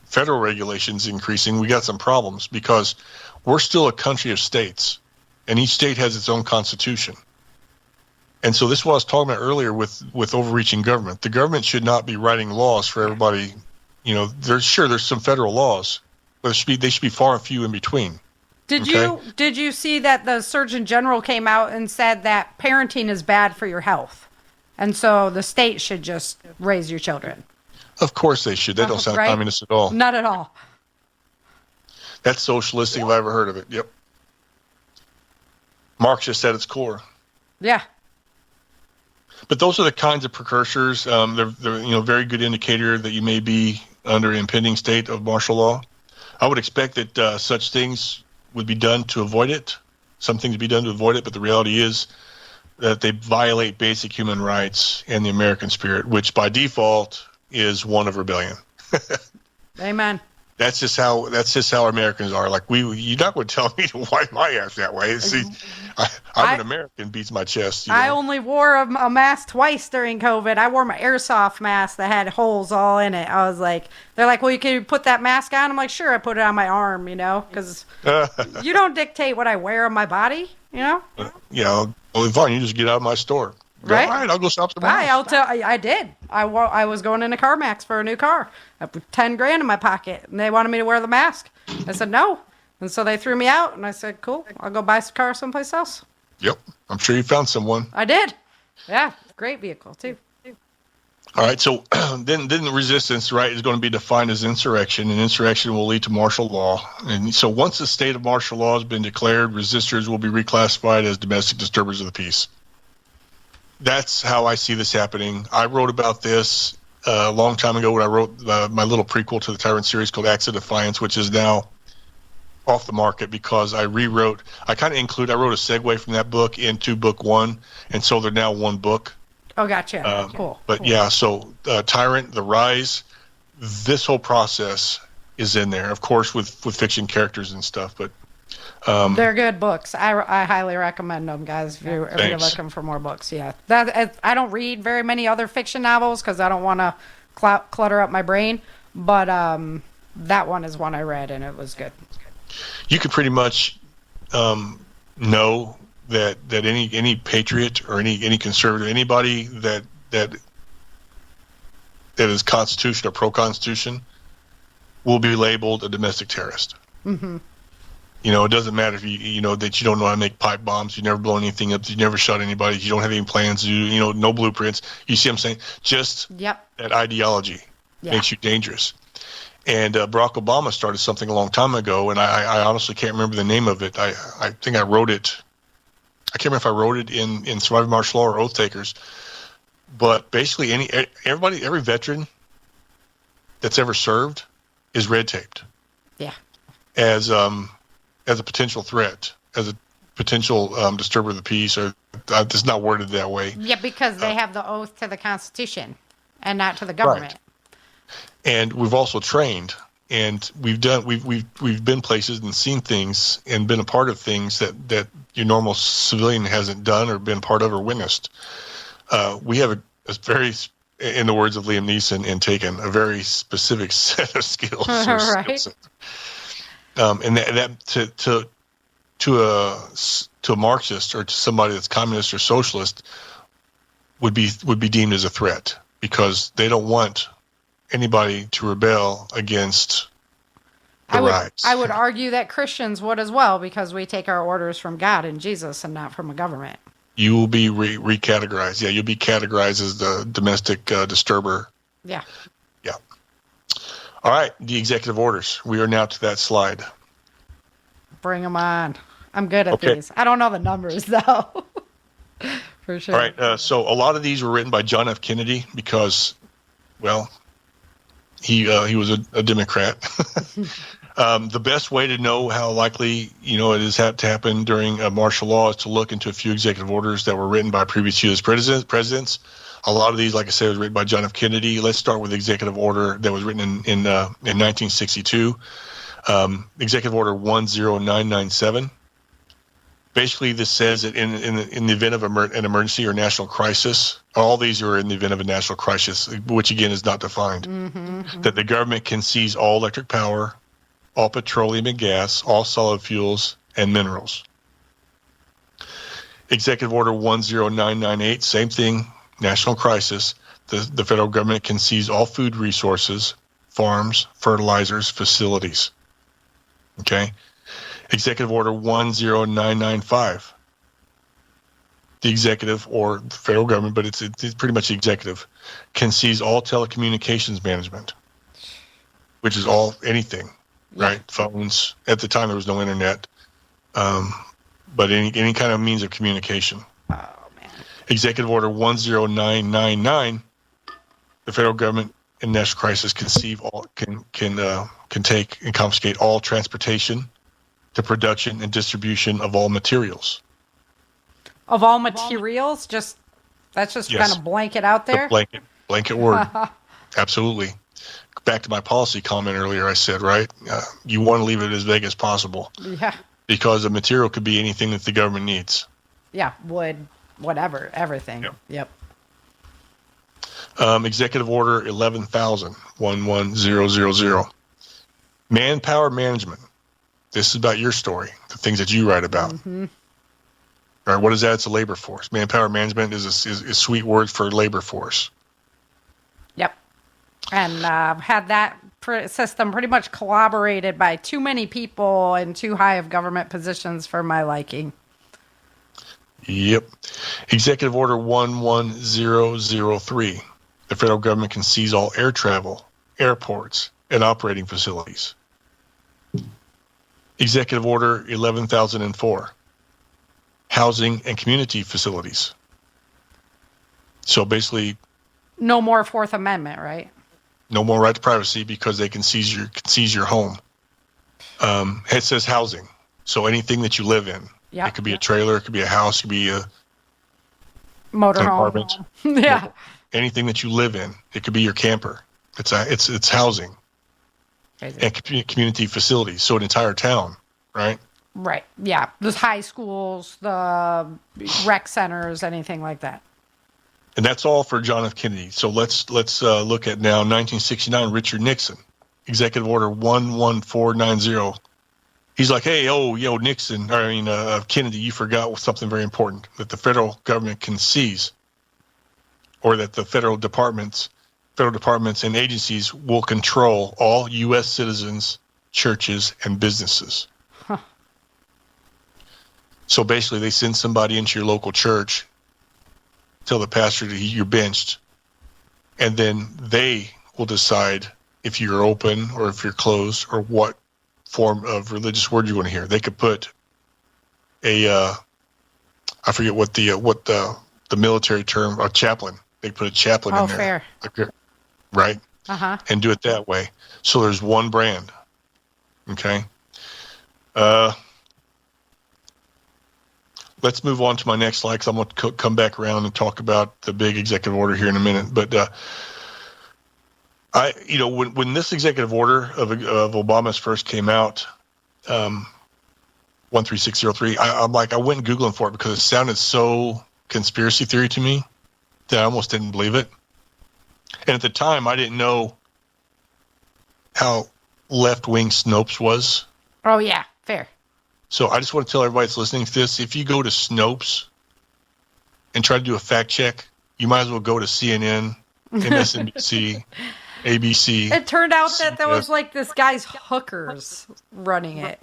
federal regulations increasing, we got some problems, because we're still a country of states, and each state has its own constitution. And so this is what I was talking about earlier with overreaching government. The government should not be writing laws for everybody. There's some federal laws, but they should be far and few in between. Did you see that the Surgeon General came out and said that parenting is bad for your health, and so the state should just raise your children? Of course they should. They don't sound Right? communist at all. Not at all. That's socialistic if I ever heard of it. Yep. Marxist at its core. Yeah. But those are the kinds of precursors. They're very good indicator that you may be under an impending state of martial law. I would expect that such things would be done to avoid it. Some things would be done to avoid it, but the reality is that they violate basic human rights and the American spirit, which by default is one of rebellion. Amen. That's just how Americans are. Like you're not going to tell me to wipe my ass that way. See, I'm an American, beats my chest. I only wore a mask twice during COVID. I wore my airsoft mask that had holes all in it. I was like, they're like, well, you can put that mask on. I'm like, sure. I put it on my arm, because you don't dictate what I wear on my body, Yeah, well, fine. You just get out of my store. Right? All right, I'll go shop somewhere Right, else. I did. I was going into CarMax for a new car. I put $10,000 in my pocket, and they wanted me to wear the mask. I said no, and so they threw me out. And I said, "Cool, I'll go buy some car someplace else." Yep, I'm sure you found someone. I did. Yeah, great vehicle too. All right, so then the resistance, right, is going to be defined as insurrection, and insurrection will lead to martial law. And so once the state of martial law has been declared, resistors will be reclassified as domestic disturbers of the peace. That's how I see this happening. I wrote about this a long time ago when I wrote my little prequel to the Tyrant series called Acts of Defiance, which is now off the market because I wrote a segue from that book into book one, and so they're now one book. Oh, gotcha. Cool. But cool. yeah, so Tyrant, The Rise, this whole process is in there, of course, with fiction characters and stuff, but they're good books. I highly recommend them, guys. If you're looking for more books, yeah. I don't read very many other fiction novels because I don't want to clutter up my brain. But That one is one I read, and it was good. You could pretty much know that any patriot or any conservative, anybody that is Constitution or pro-Constitution, will be labeled a domestic terrorist. Mm-hmm. You know, it doesn't matter if you know that you don't know how to make pipe bombs, you never blow anything up, you never shot anybody, you don't have any plans, you know, no blueprints. You see what I'm saying? Just that ideology makes you dangerous. And Barack Obama started something a long time ago, and I honestly can't remember the name of it. I think I wrote it. I can't remember if I wrote it in Surviving Martial Law or Oath Takers. But basically, every veteran that's ever served is red taped. Yeah. As a potential threat, as a potential disturber of the peace, or it's not worded that way. Yeah, because they have the oath to the Constitution and not to the government. Right. And we've also trained, and we've been places and seen things and been a part of things that your normal civilian hasn't done or been part of or witnessed. We have a very, in the words of Liam Neeson in Taken, a very specific set of skills. Right. And that to a Marxist or to somebody that's communist or socialist would be deemed as a threat, because they don't want anybody to rebel against the rights. I would argue that Christians would as well, because we take our orders from God and Jesus and not from a government. You will be recategorized. Yeah, you'll be categorized as the domestic disturber. Yeah. Yeah. All right, the executive orders. We are now to that slide. Bring them on. I'm good at these. I don't know the numbers, though. For sure. All right, so a lot of these were written by John F. Kennedy because, well, he was a Democrat. The best way to know how likely it is to happen during martial law is to look into a few executive orders that were written by previous U.S. presidents. A lot of these, like I said, was written by John F. Kennedy. Let's start with the executive order that was written in 1962. Executive Order 10997. Basically, this says that in the event of an emergency or national crisis, all these are in the event of a national crisis, which again is not defined, that the government can seize all electric power, all petroleum and gas, all solid fuels, and minerals. Executive Order 10998, same thing, national crisis. The federal government can seize all food resources, farms, fertilizers, facilities. Okay. Executive Order 10995. The executive, or the federal government, but it's pretty much the executive, can seize all telecommunications management, which is anything, right? Phones. At the time, there was no internet, but any kind of means of communication. Oh, man. Executive Order 10999. The federal government in national crisis can take and confiscate all transportation, the production and distribution of all materials. Of all materials? That's just Yes. kind of blanket out there? The blanket word. Absolutely. Back to my policy comment earlier, I said, right? You want to leave it as vague as possible. Yeah. Because the material could be anything that the government needs. Yeah, wood, whatever, everything. Yep. Executive Order 11,000. Manpower management. This is about your story, the things that you write about. Mm-hmm. All right, what is that? It's a labor force. Manpower management is a sweet word for labor force. Yep. And had that system pretty much collaborated by too many people in too high of government positions for my liking. Yep. Executive Order 11003. The federal government can seize all air travel, airports, and operating facilities. Executive Order 11,004. Housing and community facilities. So basically, no more Fourth Amendment, right? No more right to privacy because they can seize your home. It says housing, so anything that you live in. It could be a trailer, it could be a house, it could be a motorhome, apartment. Yeah. Anything that you live in, it could be your camper. It's housing. Crazy. And community facilities, so an entire town, right? Right. Yeah. The high schools, the rec centers, anything like that. And that's all for John F. Kennedy. So let's look at now 1969. Richard Nixon Executive Order 11490. He's like, hey, Nixon, Kennedy, you forgot something very important, that the federal government can seize, or that the federal departments and agencies will control all U.S. citizens, churches, and businesses. Huh. So basically, they send somebody into your local church, tell the pastor that you're benched, and then they will decide if you're open or if you're closed or what form of religious word you want to hear. They could put I forget what the military term, a chaplain. They put a chaplain in there. Oh, fair. Right? Uh-huh. And do it that way. So there's one brand. Okay? Let's move on to my next slide, because I'm going to come back around and talk about the big executive order here in a minute. But when this executive order of Obama's first came out, 13603, I went Googling for it because it sounded so conspiracy theory to me that I almost didn't believe it. And at the time, I didn't know how left-wing Snopes was. Oh, yeah, fair. So I just want to tell everybody that's listening to this, if you go to Snopes and try to do a fact check, you might as well go to CNN, MSNBC, ABC. It turned out that there was like this guy's hookers running it.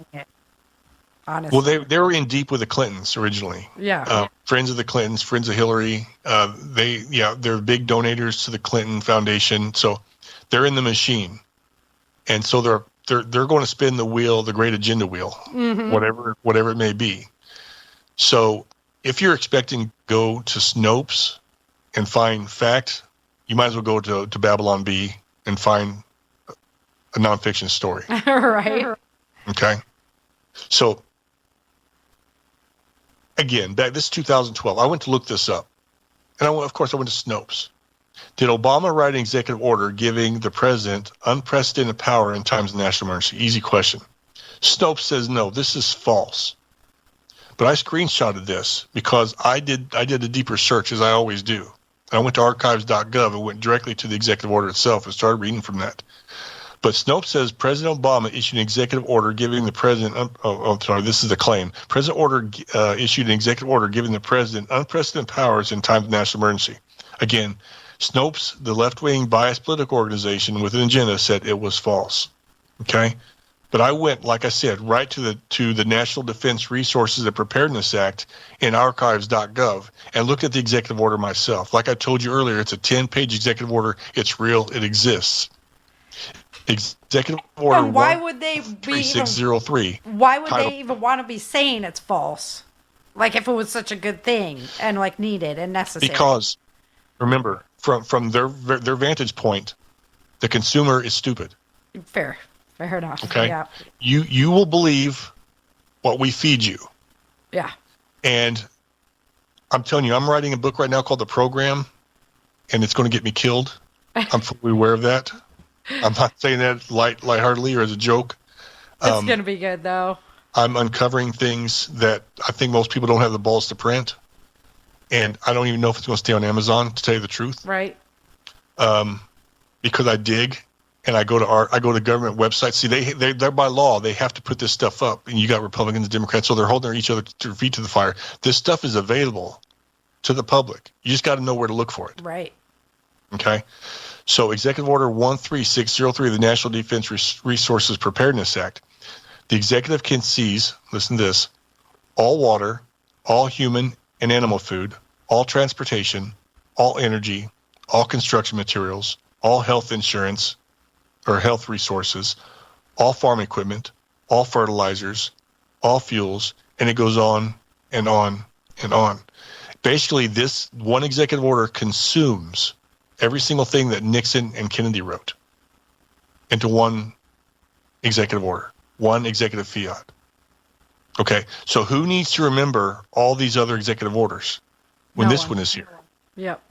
Honestly. Well, they were in deep with the Clintons originally. Yeah. Friends of the Clintons, friends of Hillary. They're big donators to the Clinton Foundation. So they're in the machine. And so they're going to spin the wheel, the great agenda wheel, whatever it may be. So if you're expecting to go to Snopes and find fact, you might as well go to Babylon Bee and find a nonfiction story. Right. Okay. So again, this is 2012. I went to look this up. And I went to Snopes. Did Obama write an executive order giving the president unprecedented power in times of national emergency? Easy question. Snopes says no, this is false. But I screenshotted this because I did a deeper search, as I always do. I went to archives.gov and went directly to the executive order itself and started reading from that. But Snopes says President Obama issued an executive order giving the president. This is the claim. Issued an executive order giving the president unprecedented powers in times of national emergency. Again, Snopes, the left-wing biased political organization with an agenda, said it was false. Okay, but I went, like I said, right to the National Defense Resources and Preparedness Act in archives.gov and looked at the executive order myself. Like I told you earlier, it's a 10-page executive order. It's real. It exists. Executive order. And why would they be 3603? Why would they even want to be saying it's false? Like if it was such a good thing and like needed and necessary. Because remember, from their vantage point, the consumer is stupid. Fair enough. Okay. Yeah. You will believe what we feed you. Yeah. And I'm telling you, I'm writing a book right now called The Program, and it's going to get me killed. I'm fully aware of that. I'm not saying that lightheartedly or as a joke. It's going to be good, though. I'm uncovering things that I think most people don't have the balls to print. And I don't even know if it's going to stay on Amazon, to tell you the truth. Right. Because I dig, and I go to government websites. See, they're by law, they have to put this stuff up. And you got Republicans and Democrats, so they're holding each other their feet to the fire. This stuff is available to the public. You just got to know where to look for it. Right. Okay. So Executive Order 13603, the National Defense Resources Preparedness Act. The executive can seize, listen to this, all water, all human and animal food, all transportation, all energy, all construction materials, all health insurance or health resources, all farm equipment, all fertilizers, all fuels, and it goes on and on and on. Basically, this one executive order consumes every single thing that Nixon and Kennedy wrote into one executive order, one executive fiat. Okay, so who needs to remember all these other executive orders when this one is here? Yep.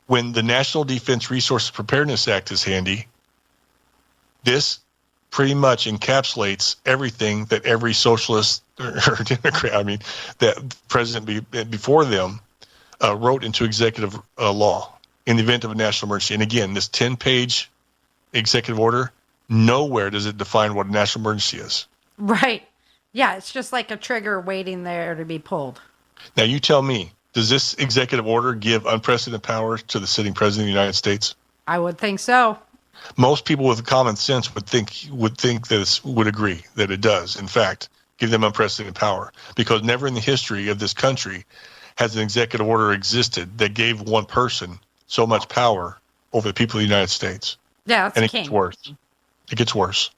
When the National Defense Resources Preparedness Act is handy, this pretty much encapsulates everything that every socialist or Democrat, that president before them wrote into executive law in the event of a national emergency. And again, this 10-page executive order, Nowhere does it define what a national emergency is. Right. Yeah, it's just like a trigger waiting there to be pulled. Now, you tell me, does this executive order give unprecedented power to the sitting president of the United States? I would think so. Most people with common sense would agree that it does, in fact, give them unprecedented power, because never in the history of this country has an executive order existed that gave one person so much power over the people of the United States. Yeah, that's and a it king. gets worse. It gets worse.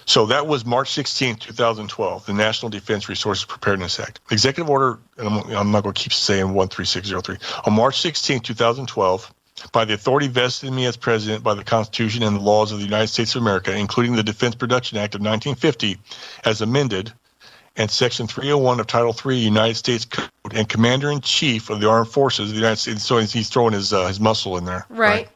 So that was March 16, 2012, the National Defense Resources Preparedness Act. Executive Order, and I'm not going to keep saying 13603. On March 16, 2012, by the authority vested in me as president by the Constitution and the laws of the United States of America, including the Defense Production Act of 1950, as amended, and Section 301 of Title III United States Code, and Commander-in-Chief of the Armed Forces of the United States. So he's throwing his muscle in there. Right.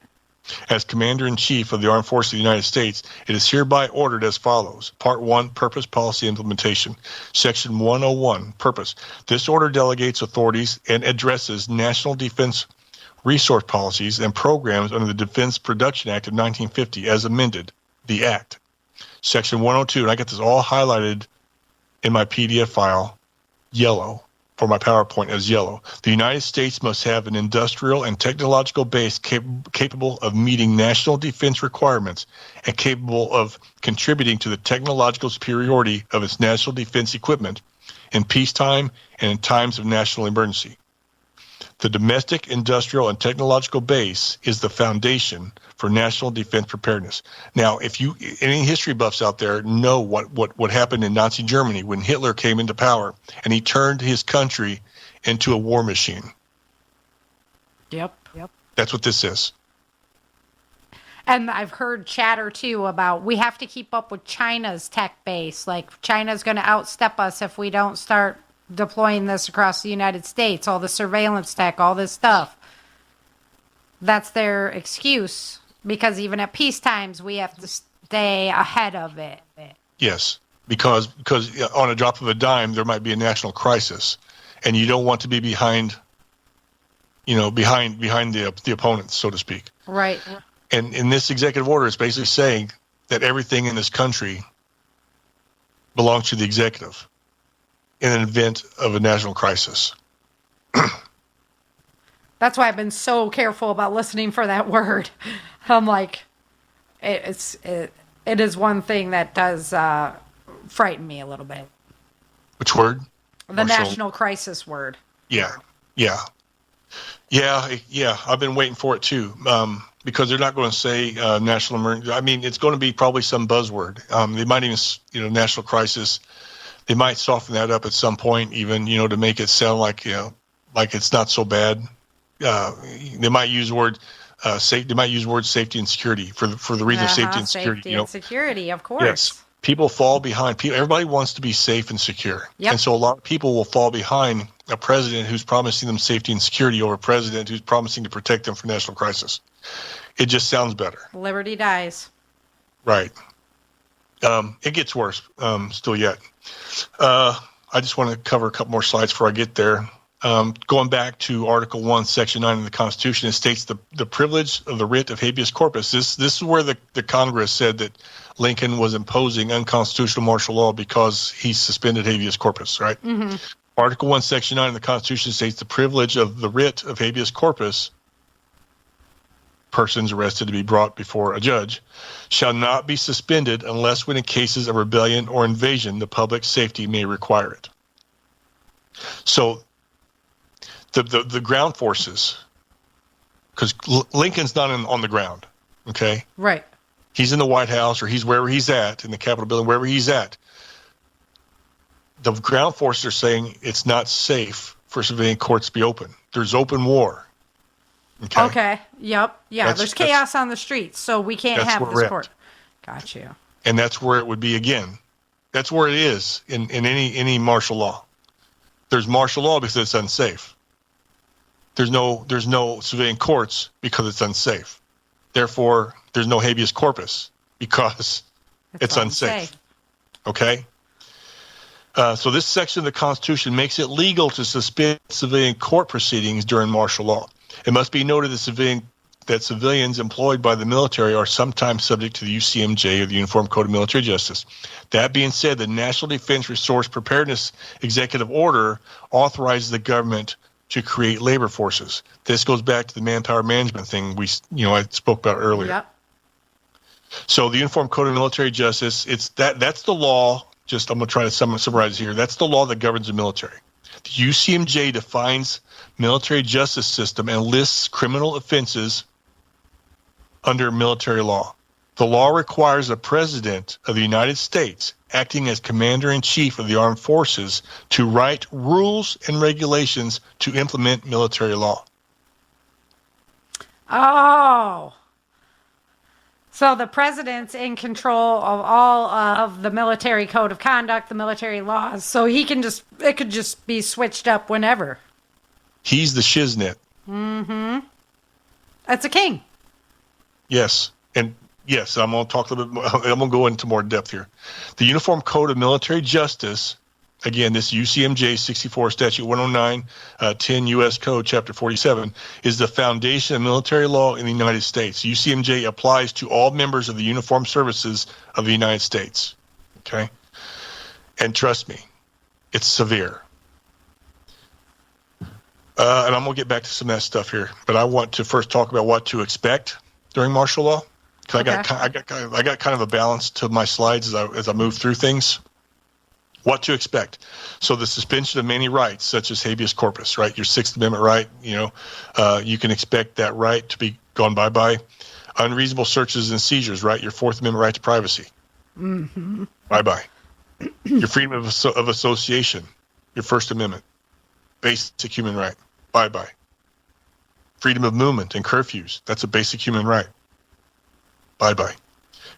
As Commander-in-Chief of the Armed Forces of the United States, it is hereby ordered as follows. Part 1, Purpose, Policy, Implementation. Section 101, Purpose. This order delegates authorities and addresses national defense resource policies and programs under the Defense Production Act of 1950 as amended, the Act. Section 102, and I got this all highlighted in my PDF file, yellow, for my PowerPoint as yellow. The United States must have an industrial and technological base capable of meeting national defense requirements and capable of contributing to the technological superiority of its national defense equipment in peacetime and in times of national emergency. The domestic, industrial, and technological base is the foundation for national defense preparedness. Now, if you, any history buffs out there know what happened in Nazi Germany when Hitler came into power and he turned his country into a war machine. Yep. That's what this is. And I've heard chatter too about we have to keep up with China's tech base. Like China's going to outstep us if we don't start deploying this across the United States, all the surveillance tech, all this stuff. That's their excuse, because even at peace times, we have to stay ahead of it. Yes, because on a drop of a dime, there might be a national crisis, and you don't want to be behind the opponents, so to speak. Right. And in this executive order, it's basically saying that everything in this country belongs to the executive in an event of a national crisis. That's why I've been so careful about listening for that word. I'm like, it is one thing that does frighten me a little bit. Which word? The national crisis word. Yeah. I've been waiting for it too, because they're not going to say national emergency. I mean, it's going to be probably some buzzword. They might even, national crisis. They might soften that up at some point, even, to make it sound like, like it's not so bad. They might use word safety. They might use word safety and security for the reason of safety and security. Safety and security, of course. Yes. People fall behind. Everybody wants to be safe and secure. Yep. And so a lot of people will fall behind a president who's promising them safety and security over a president who's promising to protect them from national crisis. It just sounds better. Liberty dies. Right. It gets worse still yet. I just want to cover a couple more slides before I get there. Going back to Article 1, Section 9 of the Constitution, it states the privilege of the writ of habeas corpus. This is where the Congress said that Lincoln was imposing unconstitutional martial law because he suspended habeas corpus, right? Mm-hmm. Article 1, Section 9 of the Constitution states the privilege of the writ of habeas corpus, persons arrested to be brought before a judge, shall not be suspended unless when in cases of rebellion or invasion the public safety may require it. So the ground forces, because Lincoln's not on the ground, okay? Right. He's in the White House, or he's wherever he's at, in the Capitol building, wherever he's at. The ground forces are saying it's not safe for civilian courts to be open. There's open war. Okay. Yep. Yeah. There's chaos on the streets, so we can't have this court. Got you. And that's where it would be again. That's where it is in any martial law. There's martial law because it's unsafe. There's no civilian courts because it's unsafe. Therefore, there's no habeas corpus because it's unsafe. Okay? So this section of the Constitution makes it legal to suspend civilian court proceedings during martial law. It must be noted that civilian that civilians employed by the military are sometimes subject to the UCMJ, or the Uniform Code of Military Justice. That being said, the National Defense Resource Preparedness Executive Order authorizes the government to create labor forces. This goes back to the manpower management thing I spoke about earlier. Yep. So the Uniform Code of Military Justice, that's the law. Just I'm going to try to summarize here. That's the law that governs the military. The UCMJ defines military justice system and lists criminal offenses under military law. The law requires the President of the United States, acting as Commander-in-Chief of the Armed Forces, to write rules and regulations to implement military law. Oh. So the president's in control of all of the military code of conduct, the military laws. So it could just be switched up whenever. He's the shiznit. Mm-hmm. That's a king. Yes. And yes, I'm going to talk a little bit more. I'm going to go into more depth here. The Uniform Code of Military Justice, again, this UCMJ 64 Statute 109, 10 U.S. Code, Chapter 47, is the foundation of military law in the United States. UCMJ applies to all members of the uniformed services of the United States. Okay? And trust me, it's severe. And I'm going to get back to some of that stuff here, but I want to first talk about what to expect during martial law. Because I got kind of a balance to my slides as I move through things. What to expect. So the suspension of many rights, such as habeas corpus, right? Your Sixth Amendment right, you can expect that right to be gone bye-bye. Unreasonable searches and seizures, right? Your Fourth Amendment right to privacy. Mm-hmm. Bye-bye. Your freedom of association, your First Amendment, basic human right. Bye-bye. Freedom of movement and curfews, that's a basic human right. Bye-bye.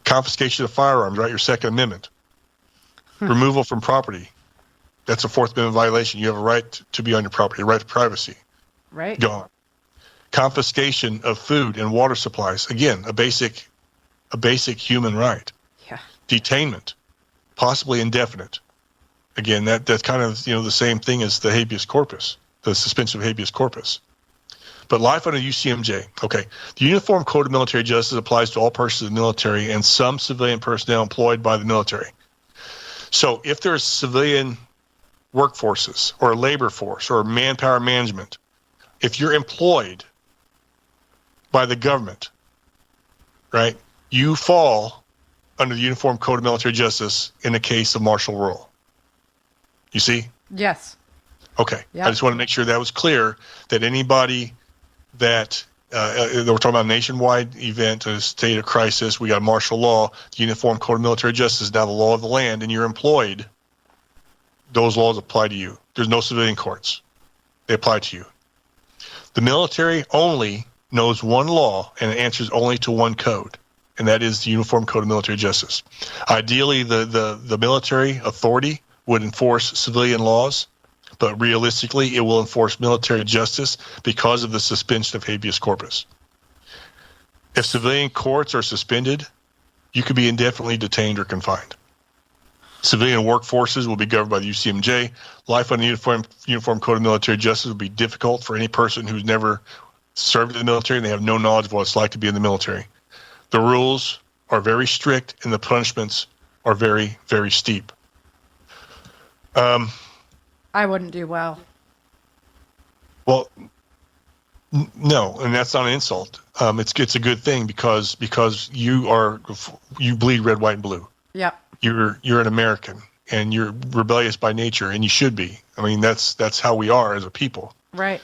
Confiscation of firearms, right? Your Second Amendment. Removal from property. That's a Fourth Amendment violation. You have a right to be on your property, a right to privacy. Right. Gone. Confiscation of food and water supplies. Again, a basic human right. Yeah. Detainment, possibly indefinite. Again, that's kind of the same thing as the habeas corpus, the suspension of habeas corpus. But life under UCMJ. Okay. The Uniform Code of Military Justice applies to all persons of the military and some civilian personnel employed by the military. So if there's civilian workforces or a labor force or manpower management, if you're employed by the government, right, you fall under the Uniform Code of Military Justice in the case of martial rule. You see? Yes. Okay. Yep. I just want to make sure that was clear, that anybody that we're talking about a nationwide event, a state of crisis, we got martial law, the Uniform Code of Military Justice is now the law of the land, and you're employed, those laws apply to you. There's no civilian courts. They apply to you. The military only knows one law and it answers only to one code, and that is the Uniform Code of Military Justice. Ideally, the military authority would enforce civilian laws, but realistically, it will enforce military justice because of the suspension of habeas corpus. If civilian courts are suspended, you could be indefinitely detained or confined. Civilian workforces will be governed by the UCMJ. Life under the Uniform Code of Military Justice will be difficult for any person who's never served in the military and they have no knowledge of what it's like to be in the military. The rules are very strict and the punishments are very, very steep. I wouldn't do well. Well, no, and that's not an insult. It's a good thing because you bleed red, white, and blue. Yep. You're an American and you're rebellious by nature, and you should be. I mean, that's how we are as a people. Right.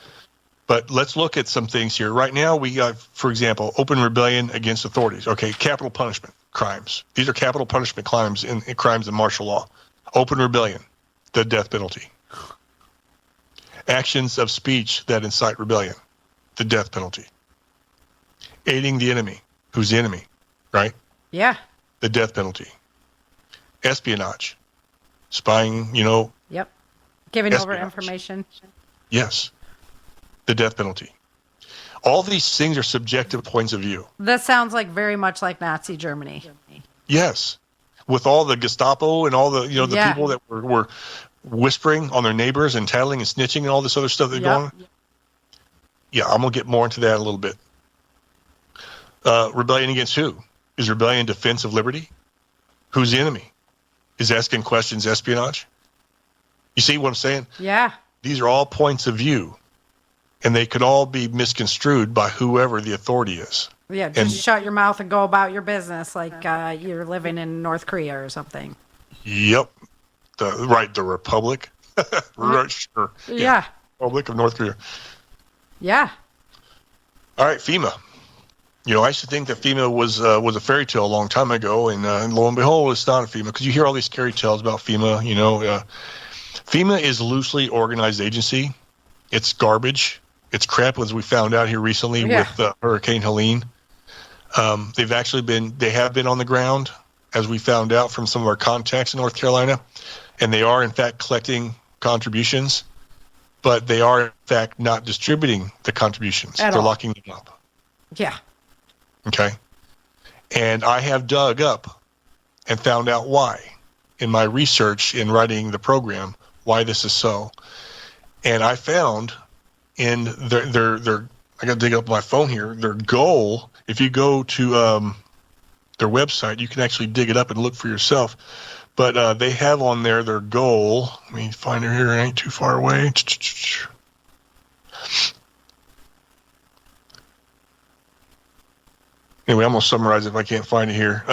But let's look at some things here. Right now, we got, for example, open rebellion against authorities. Okay, capital punishment crimes. These are capital punishment crimes in martial law. Open rebellion, the death penalty. Actions of speech that incite rebellion, the death penalty. Aiding the enemy. Who's the enemy? Right? Yeah. The death penalty. Espionage. Spying, Yep. Giving over information. Yes. The death penalty. All these things are subjective points of view. This sounds like very much like Nazi Germany. Yes. With all the Gestapo and all the, people that were whispering on their neighbors and tattling and snitching and all this other stuff that's going on. Yeah, I'm going to get more into that in a little bit. Rebellion against who? Is rebellion defense of liberty? Who's the enemy? Is asking questions espionage? You see what I'm saying? Yeah. These are all points of view, and they could all be misconstrued by whoever the authority is. Yeah, just shut your mouth and go about your business like you're living in North Korea or something. Yep. The Republic. Sure. Yeah. Republic of North Korea. Yeah. All right, FEMA. I used to think that FEMA was a fairy tale a long time ago, and lo and behold, it's not a FEMA, because you hear all these scary tales about FEMA. FEMA is a loosely organized agency. It's garbage. It's crap, as we found out here recently with Hurricane Helene. They have been on the ground, as we found out from some of our contacts in North Carolina, and they are in fact collecting contributions, but they are in fact not distributing the contributions. They're locking them up. Yeah. Okay. And I have dug up and found out why in my research in writing the program, why this is so. And I found in their I got to dig up my phone here, their goal, if you go to their website, you can actually dig it up and look for yourself. But they have on there their goal. Let me find it here. It ain't too far away. Anyway, I'm going to summarize it if I can't find it here.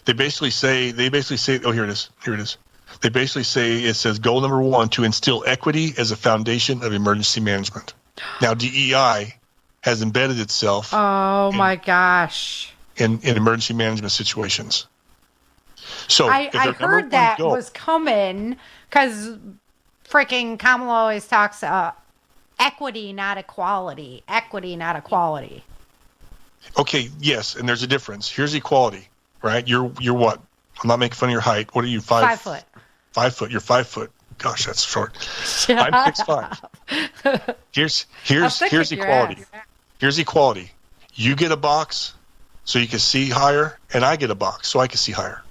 They basically say, oh, here it is. They basically say, it says goal number 1, to instill equity as a foundation of emergency management. Now, DEI has embedded itself. Oh, my gosh. In emergency management situations. So I heard that was coming because freaking Kamala always talks equity, not equality. Equity, not equality. Okay, yes, and there's a difference. Here's equality, right? You're what? I'm not making fun of your height. What are you, 5 foot? 5 foot. You're 5 foot. Gosh, that's short. Shut I'm 6'5". Here's equality. Here's equality. You get a box so you can see higher, and I get a box so I can see higher.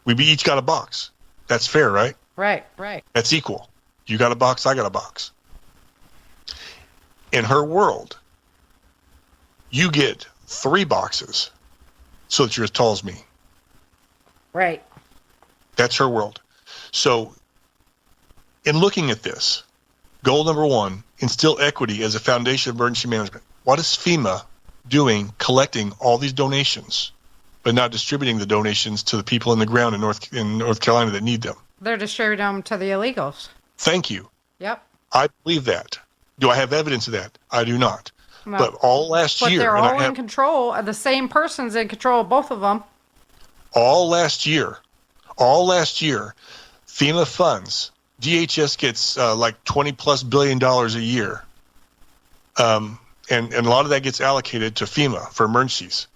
We each got a box. That's fair, right? Right. That's equal. You got a box, I got a box. In her world, you get 3 boxes so that you're as tall as me. Right. That's her world. So in looking at this, goal number 1, instill equity as a foundation of emergency management. What is FEMA doing collecting all these donations, but not distributing the donations to the people in the ground in North Carolina that need them? They're distributing them to the illegals. Thank you. Yep. I believe that. Do I have evidence of that? I do not. No. But all last year... But they're all in control. The same person's in control of both of them. All last year, FEMA funds, DHS gets like $20+ billion a year. And a lot of that gets allocated to FEMA for emergencies.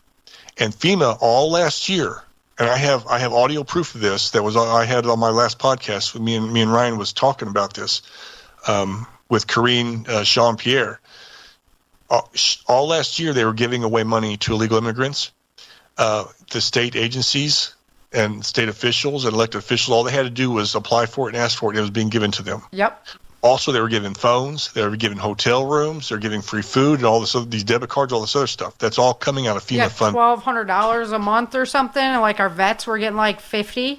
And FEMA all last year, and I have audio proof of this that I had on my last podcast with me and Ryan was talking about this with Corinne Jean-Pierre. All last year they were giving away money to illegal immigrants. The state agencies and state officials and elected officials, all they had to do was apply for it and ask for it, and it was being given to them. Yep. Also, they were given phones, they were given hotel rooms, they're giving free food and all this, these debit cards, all this other stuff. That's all coming out of FEMA fund. $1,200 a month or something. And like our vets were getting like $50.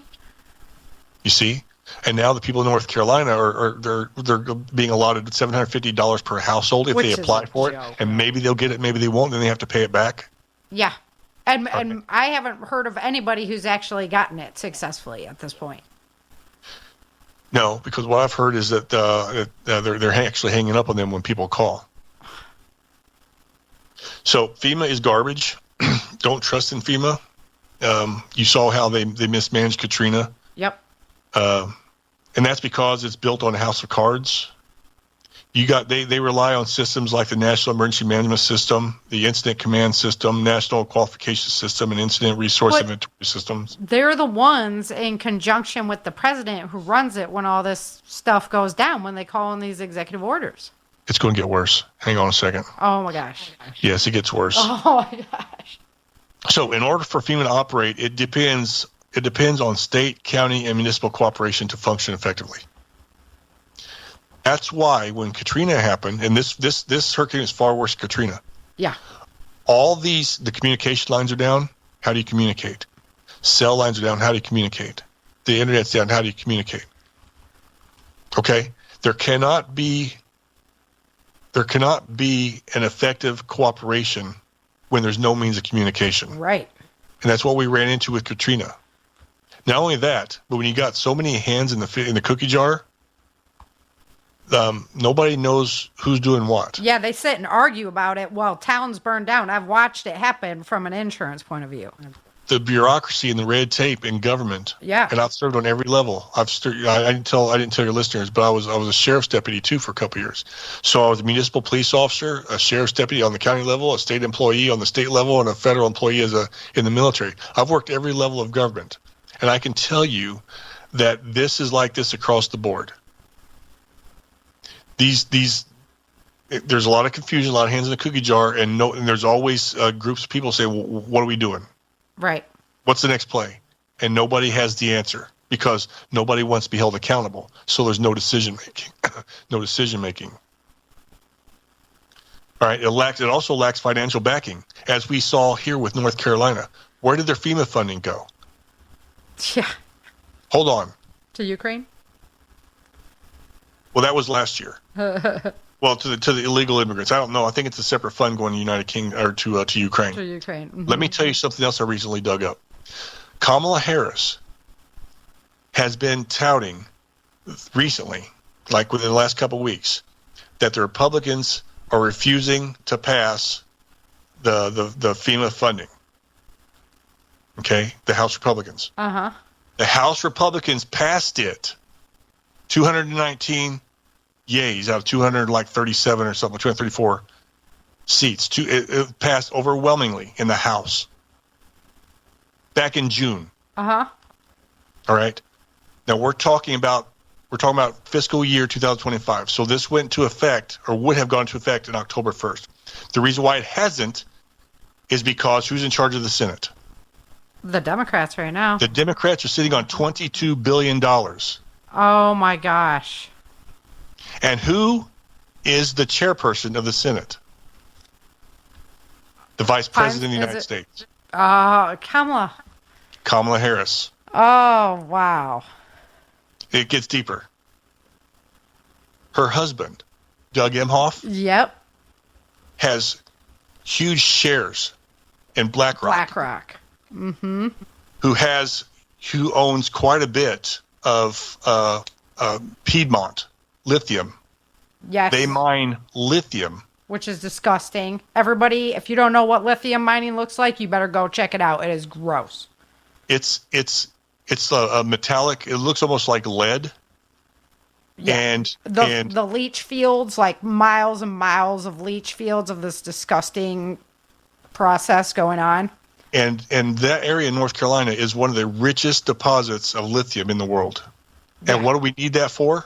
You see, and now the people in North Carolina they're being allotted $750 per household if they apply for it, and maybe they'll get it, maybe they won't. Then they have to pay it back. Yeah, and I haven't heard of anybody who's actually gotten it successfully at this point. No, because what I've heard is that they're actually hanging up on them when people call. So FEMA is garbage. Don't trust in FEMA. You saw how they mismanaged Katrina. Yep. And that's because it's built on a house of cards. They rely on systems like the National Emergency Management System, the Incident Command System, National Qualification System, and Incident Resource Inventory Systems. They're the ones in conjunction with the president who runs it when all this stuff goes down, when they call in these executive orders. It's going to get worse. Hang on a second. Oh, my gosh. Yes, it gets worse. Oh, my gosh. So in order for FEMA to operate, it depends on state, county, and municipal cooperation to function effectively. That's why when Katrina happened, and this hurricane is far worse than Katrina. Yeah. All the communication lines are down. How do you communicate? Cell lines are down. How do you communicate? The internet's down. How do you communicate? Okay? There cannot be an effective cooperation when there's no means of communication. Right. And that's what we ran into with Katrina. Not only that, but when you got so many hands in the cookie jar, nobody knows who's doing what. Yeah, they sit and argue about it while towns burn down. I've watched it happen from an insurance point of view. The bureaucracy and the red tape in government. Yeah. And I've served on every level. I didn't tell your listeners, but I was a sheriff's deputy too for a couple of years. So I was a municipal police officer, a sheriff's deputy on the county level, a state employee on the state level, and a federal employee in the military. I've worked every level of government, and I can tell you that this is like this across the board. There's a lot of confusion, a lot of hands in the cookie jar, and there's always groups of people say, well, what are we doing? Right. What's the next play? And nobody has the answer because nobody wants to be held accountable. So there's no decision making. No decision making. All right. It also lacks financial backing, as we saw here with North Carolina. Where did their FEMA funding go? Yeah. Hold on. To Ukraine? Well, that was last year. Well, to the illegal immigrants. I don't know. I think it's a separate fund going to United Kingdom or to Ukraine. To Ukraine. Mm-hmm. Let me tell you something else I recently dug up. Kamala Harris has been touting recently, like within the last couple of weeks, that the Republicans are refusing to pass the FEMA funding. Okay, the House Republicans. Uh-huh. The House Republicans passed it. 219 yays out of 237 or something, 234 seats. It passed overwhelmingly in the House back in June. Uh-huh. All right. Now we're talking about fiscal year 2025. So this went into effect, or would have gone into effect, in October 1st. The reason why it hasn't is because who's in charge of the Senate? The Democrats right now. The Democrats are sitting on $22 billion. Oh my gosh. And who is the chairperson of the Senate? The Vice President of the United States. Kamala. Kamala Harris. Oh, wow. It gets deeper. Her husband, Doug Emhoff, Yep. has huge shares in BlackRock. BlackRock. Mm-hmm. Who owns quite a bit of Piedmont lithium. Yes. They mine lithium. Which is disgusting. Everybody, if you don't know what lithium mining looks like, you better go check it out. It is gross. It's a metallic. It looks almost like lead. Yeah. And the leach fields, like miles and miles of leach fields of this disgusting process going on. And that area in North Carolina is one of the richest deposits of lithium in the world. Yeah. And what do we need that for?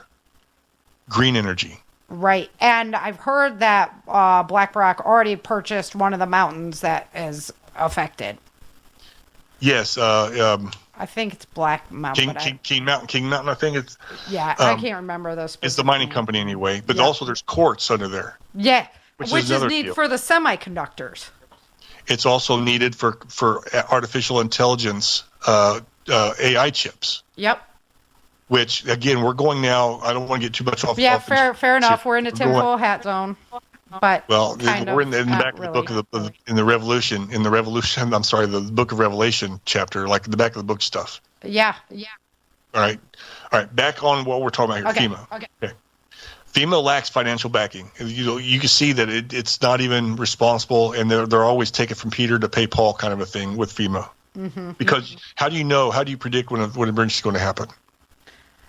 Green energy. Right. And I've heard that BlackRock already purchased one of the mountains that is affected. Yes. I think it's Black Mountain. King Mountain, I think it's. Yeah, I can't remember those. It's the mining company anyway. But also there's quartz under there. Yeah, which is another needed field for the semiconductors. It's also needed for artificial intelligence AI chips. Yep. Which, again, we're going now. I don't want to get too much off. Yeah, fair enough. We're in the tinfoil hat zone. But we're in the back of the book of the Revolution. I'm sorry, the Book of Revelation chapter, like the back of the book stuff. Yeah. All right. Back on what we're talking about here. Okay. FEMA. Okay. FEMA lacks financial backing. You can see that it's not even responsible, and they're always taking from Peter to pay Paul kind of a thing with FEMA. Mm-hmm. Because how do you predict when an emergency is going to happen?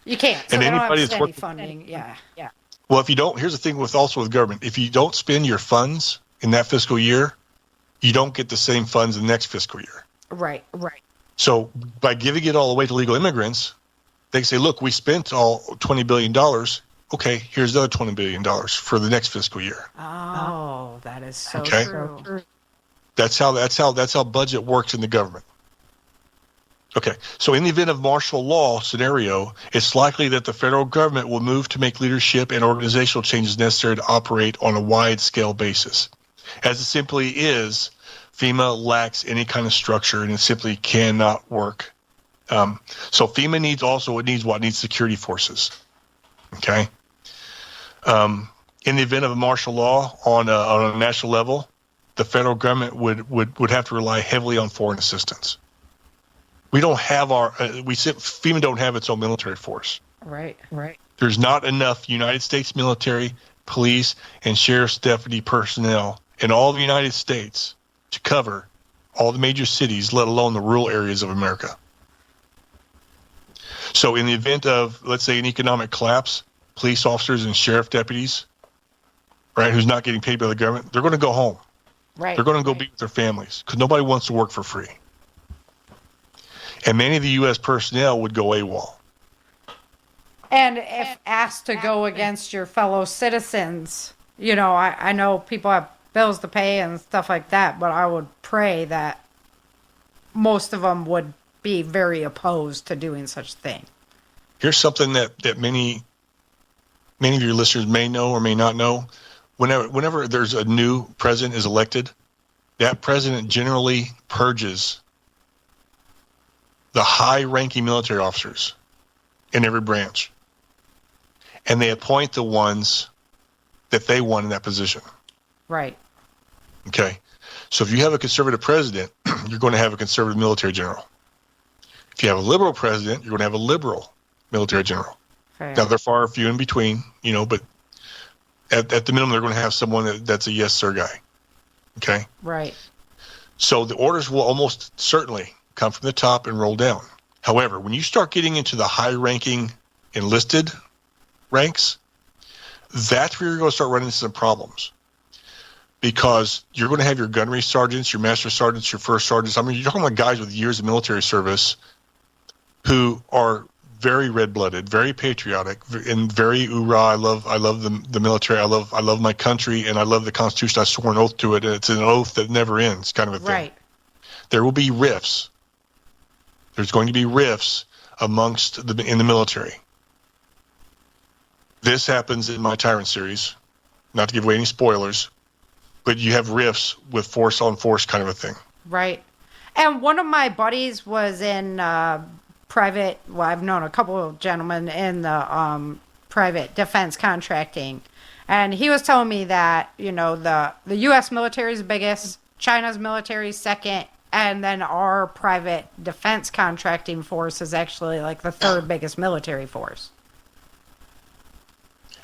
You can't. So and they anybody don't have steady that's funding. Yeah. Well, if you don't, here's the thing with government. If you don't spend your funds in that fiscal year, you don't get the same funds in the next fiscal year. Right. So by giving it all away to legal immigrants, they can say, look, we spent all $20 billion. Okay, here's the other $20 billion for the next fiscal year. Oh, that is so okay? true. That's how budget works in the government. Okay, so in the event of martial law scenario, it's likely that the federal government will move to make leadership and organizational changes necessary to operate on a wide-scale basis. As it simply is, FEMA lacks any kind of structure, and it simply cannot work. So FEMA needs security forces. Okay. In the event of a martial law on a national level, the federal government would have to rely heavily on foreign assistance. We don't have FEMA don't have its own military force. Right. There's not enough United States military, police, and sheriff's deputy personnel in all the United States to cover all the major cities, let alone the rural areas of America. So in the event of, let's say, an economic collapse, police officers and sheriff deputies, right, who's not getting paid by the government, they're going to go home. Right. They're going to go be with their families because nobody wants to work for free. And many of the U.S. personnel would go AWOL. And if asked to go against your fellow citizens, I know people have bills to pay and stuff like that, but I would pray that most of them would be very opposed to doing such a thing. Here's something that many of your listeners may know or may not know. Whenever there's a new president is elected, that president generally purges the high-ranking military officers in every branch. And they appoint the ones that they want in that position. Right. Okay. So if you have a conservative president, you're going to have a conservative military general. If you have a liberal president, you're going to have a liberal military general. Fair. Now, they're far few in between, but at the minimum, they're going to have someone that's a yes, sir guy. Okay. Right. So the orders will almost certainly come from the top and roll down. However, when you start getting into the high-ranking enlisted ranks, that's where you're going to start running into some problems. Because you're going to have your gunnery sergeants, your master sergeants, your first sergeants. I mean, you're talking about guys with years of military service who are very red-blooded, very patriotic, and very I love the military. I love my country, and I love the Constitution. I swore an oath to it, and it's an oath that never ends, kind of a thing. Right. There will be rifts. There's going to be rifts amongst in the military. This happens in my Tyrant series. Not to give away any spoilers, but you have rifts with force on force kind of a thing. Right. And one of my buddies was in private, well, I've known a couple of gentlemen in the private defense contracting. And he was telling me that, the U.S. military is biggest, China's military is second, and then our private defense contracting force is actually like the third biggest military force.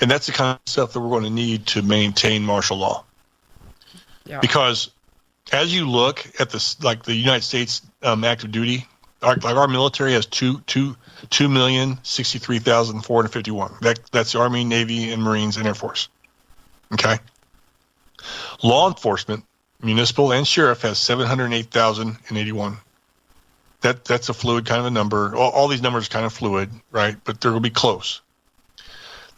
And that's the kind of stuff that we're going to need to maintain martial law. Yeah. Because as you look at this, like the United States active duty, our military has 2,063,451. That's the Army, Navy, and Marines and Air Force. Okay. Law enforcement, municipal and sheriff, has 708,081. That's a fluid kind of a number. All these numbers are kind of fluid, right? But they're going to be close.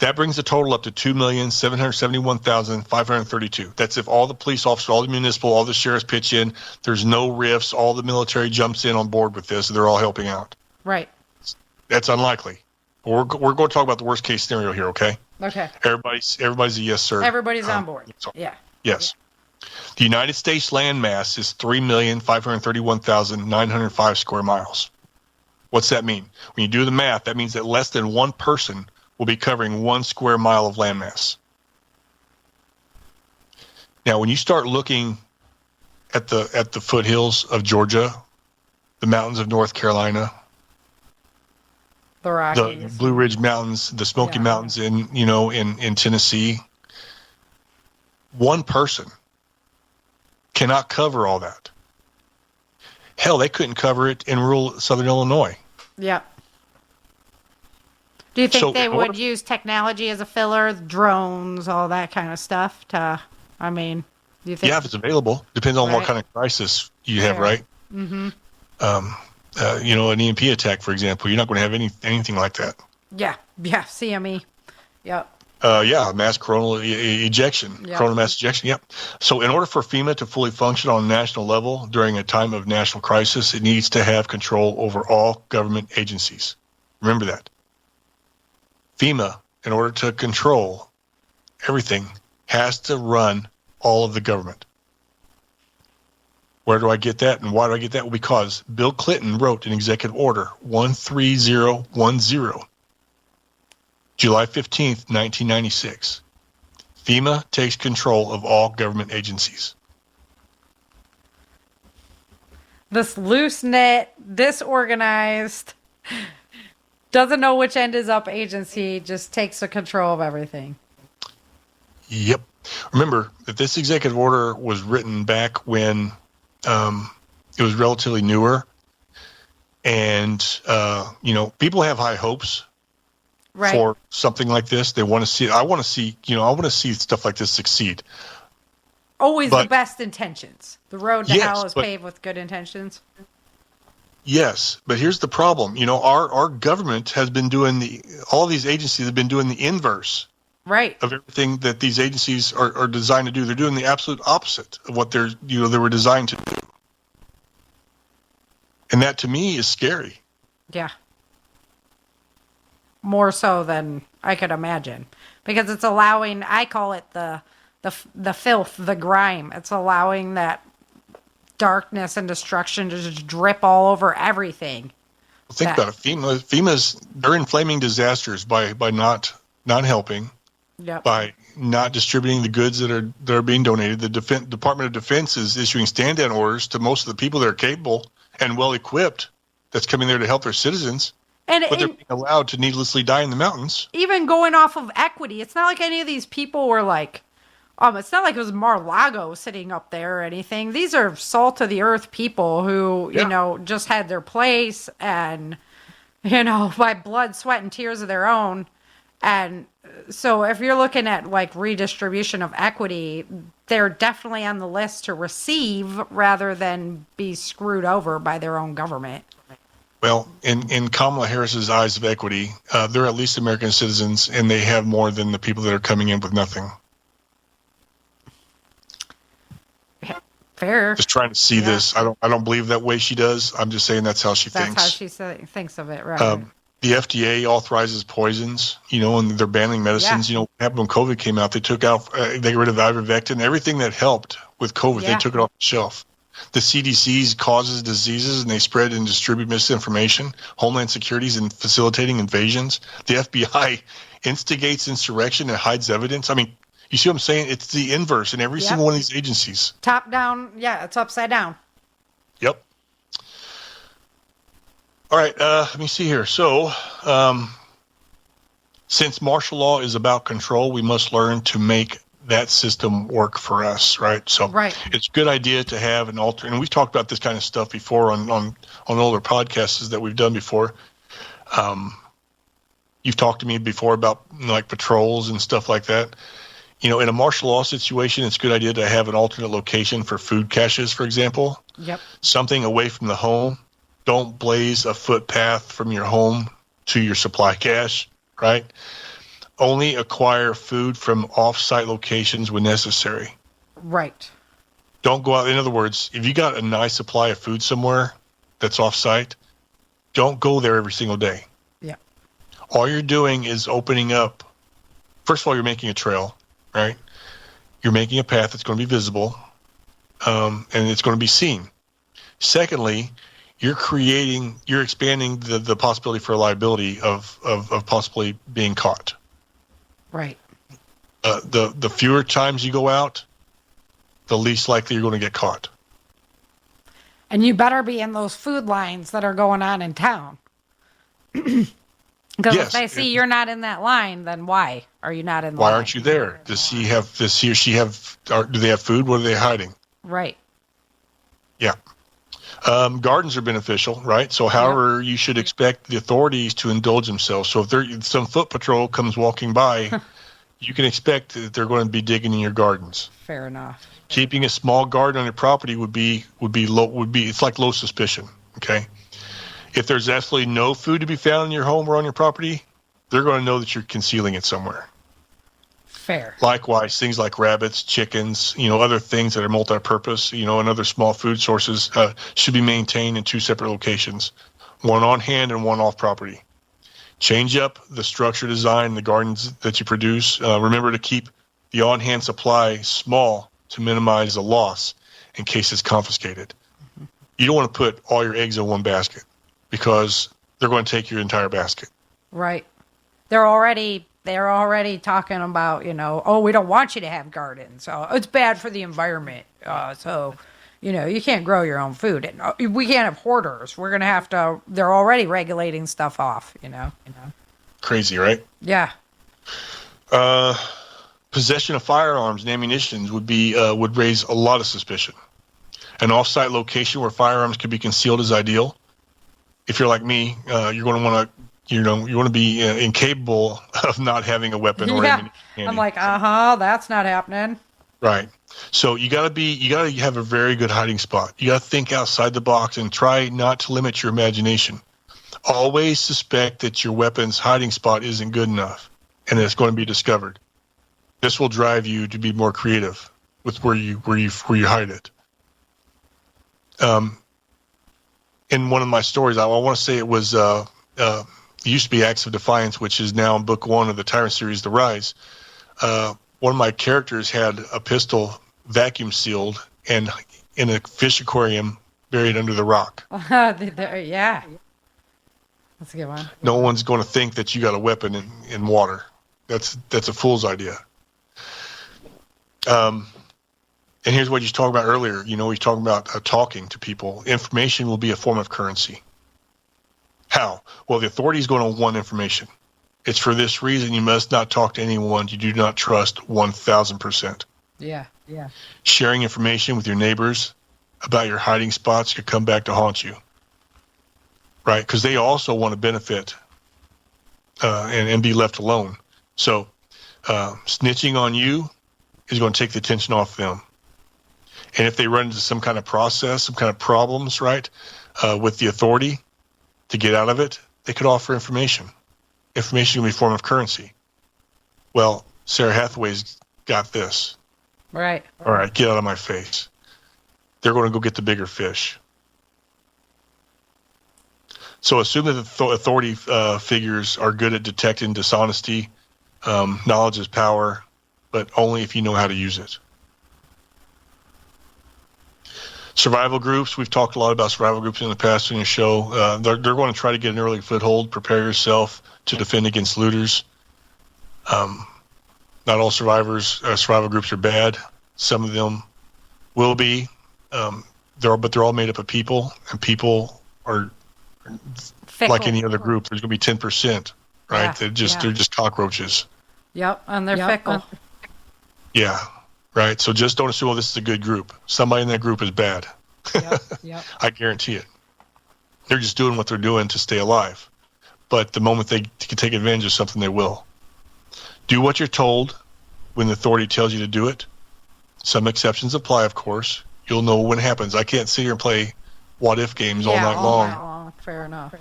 That brings the total up to 2,771,532. That's if all the police officers, all the municipal, all the sheriffs pitch in. There's no rifts. All the military jumps in on board with this. They're all helping out. Right. That's unlikely. We're going to talk about the worst case scenario here, okay? Okay. Everybody's a yes, sir. Everybody's on board. Yeah. Yes. Yeah. The United States land mass is 3,531,905 square miles. What's that mean? When you do the math, that means that less than one person will be covering 1 square mile of landmass. Now, when you start looking at the foothills of Georgia, the mountains of North Carolina, the Rockies, the Blue Ridge Mountains, the Smoky Mountains in Tennessee, one person cannot cover all that. Hell, they couldn't cover it in rural Southern Illinois. Yeah. Do you think they would use technology as a filler, drones, all that kind of stuff? Do you think? Yeah, if it's available. Depends on what kind of crisis you have, right? Mm-hmm. An EMP attack, for example, you're not going to have anything like that. Yeah, CME. Yep. Mass coronal ejection, coronal mass ejection, yep. So in order for FEMA to fully function on a national level during a time of national crisis, it needs to have control over all government agencies. Remember that. FEMA, in order to control everything, has to run all of the government. Where do I get that, and why do I get that? Well, because Bill Clinton wrote an Executive Order 13010, July 15th, 1996. FEMA takes control of all government agencies. This loose-knit, disorganized, doesn't know which end is up agency just takes the control of everything. Yep. Remember that this executive order was written back when it was relatively newer. And, people have high hopes for something like this. They want to see, I want to see stuff like this succeed. Always the best intentions. The road to hell is paved with good intentions. Yes, but here's the problem. Our government has been doing all these agencies have been doing the inverse of everything that these agencies are designed to do. They're doing the absolute opposite of what they were designed to do. And that to me is scary. Yeah. More so than I could imagine, because it's allowing, I call it the filth, the grime. It's allowing that darkness and destruction to just drip all over everything. Well, think about it. FEMA's they're inflaming disasters by not helping, by not distributing the goods that are being donated. The Department of Defense is issuing stand-down orders to most of the people that are capable and well equipped that's coming there to help their citizens. But they're being allowed to needlessly die in the mountains. Even going off of equity, it's not like any of these people were like, it's not like it was Mar-a-Lago sitting up there or anything. These are salt of the earth people who, just had their place and, by blood, sweat, and tears of their own. And so if you're looking at like redistribution of equity, they're definitely on the list to receive rather than be screwed over by their own government. Well, in Kamala Harris's eyes of equity, they're at least American citizens, and they have more than the people that are coming in with nothing. Fair. Just trying to see this. I don't believe that way she does. I'm just saying that's how she thinks. That's how she thinks of it, right? The FDA authorizes poisons, and they're banning medicines. What happened when COVID came out? They took out, they got rid of ivermectin. Everything that helped with COVID, they took it off the shelf. The CDC causes diseases, and they spread and distribute misinformation. Homeland Security's in facilitating invasions. The FBI instigates insurrection and hides evidence. I mean, you see what I'm saying? It's the inverse in every single one of these agencies. Top down, it's upside down. Yep. All right, let me see here. So, since martial law is about control, we must learn to make that system work for us, right? So it's a good idea to have an alternate, and we've talked about this kind of stuff before on older podcasts that we've done before. You've talked to me before about like patrols and stuff like that. In a martial law situation, it's a good idea to have an alternate location for food caches, for example. Yep. Something away from the home. Don't blaze a footpath from your home to your supply cache, right? Only acquire food from off-site locations when necessary. Right. Don't go out. In other words, if you got a nice supply of food somewhere that's off-site, don't go there every single day. Yeah. All you're doing is opening up. First of all, you're making a trail, right? You're making a path that's going to be visible, and it's going to be seen. Secondly, you're expanding the possibility for liability of possibly being caught. Right. The fewer times you go out, the least likely you're going to get caught. And you better be in those food lines that are going on in town. Because if they see you're not in that line, then why are you not in the line? Why aren't you there? Does he or she have, do they have food? What are they hiding? Right. Yeah. Gardens are beneficial, right? So however, you should expect the authorities to indulge themselves. So if some foot patrol comes walking by, you can expect that they're going to be digging in your gardens. Fair enough. Keeping a small garden on your property would be it's like low suspicion, okay? If there's absolutely no food to be found in your home or on your property, they're going to know that you're concealing it somewhere. Fair. Likewise, things like rabbits, chickens, other things that are multi-purpose, and other small food sources should be maintained in two separate locations, one on hand and one off property. Change up the structure design in the gardens that you produce. Remember to keep the on-hand supply small to minimize the loss. in case it's confiscated. You don't want to put all your eggs in one basket because they're going to take your entire basket. Right. They're already talking about, oh, we don't want you to have gardens. So it's bad for the environment. So, you can't grow your own food. And we can't have hoarders. We're going to have to, they're already regulating stuff off, Crazy, right? Yeah. Possession of firearms and ammunition would raise a lot of suspicion. An off-site location where firearms could be concealed is ideal. If you're like me, you're going to want to, you want to be incapable of not having a weapon or ammunition. I'm like, that's not happening. Right. So you got to have a very good hiding spot. You got to think outside the box and try not to limit your imagination. Always suspect that your weapon's hiding spot isn't good enough and that it's going to be discovered. This will drive you to be more creative with where you hide it. In one of my stories, I want to say it was it used to be Acts of Defiance, which is now in book 1 of the Tyrant series, The Rise. One of my characters had a pistol vacuum sealed and in a fish aquarium buried under the rock. Yeah. That's a good one. No one's going to think that you got a weapon in water. That's a fool's idea. And here's what you talked about earlier. He's talking about talking to people. Information will be a form of currency. How? Well, the authority is going to want information. It's for this reason you must not talk to anyone you do not trust 1,000%. Yeah. Sharing information with your neighbors about your hiding spots could come back to haunt you. Right? Because they also want to benefit and be left alone. So snitching on you is going to take the attention off them. And if they run into some kind of process, some kind of problems, right, with the authority to get out of it, they could offer information. Information can be a form of currency. Well, Sarah Hathaway's got this. Right. All right, get out of my face. They're going to go get the bigger fish. So assume that the authority figures are good at detecting dishonesty. Knowledge is power, but only if you know how to use it. Survival groups. We've talked a lot about survival groups in the past in the show. They're going to try to get an early foothold. Prepare yourself to defend against looters. Not all survival groups are bad. Some of them will be. But they're all made up of people, and people are Fickle. like any other group. There's going to be 10%, right? Yeah, They're just cockroaches. Yep, and they're fickle. Yeah, right. So just don't assume, this is a good group. Somebody in that group is bad. Yep. I guarantee it. They're just doing what they're doing to stay alive. But the moment they can take advantage of something, they will. Do what you're told when the authority tells you to do it. Some exceptions apply, of course. You'll know when it happens. I can't sit here and play what-if games all night long. Fair enough.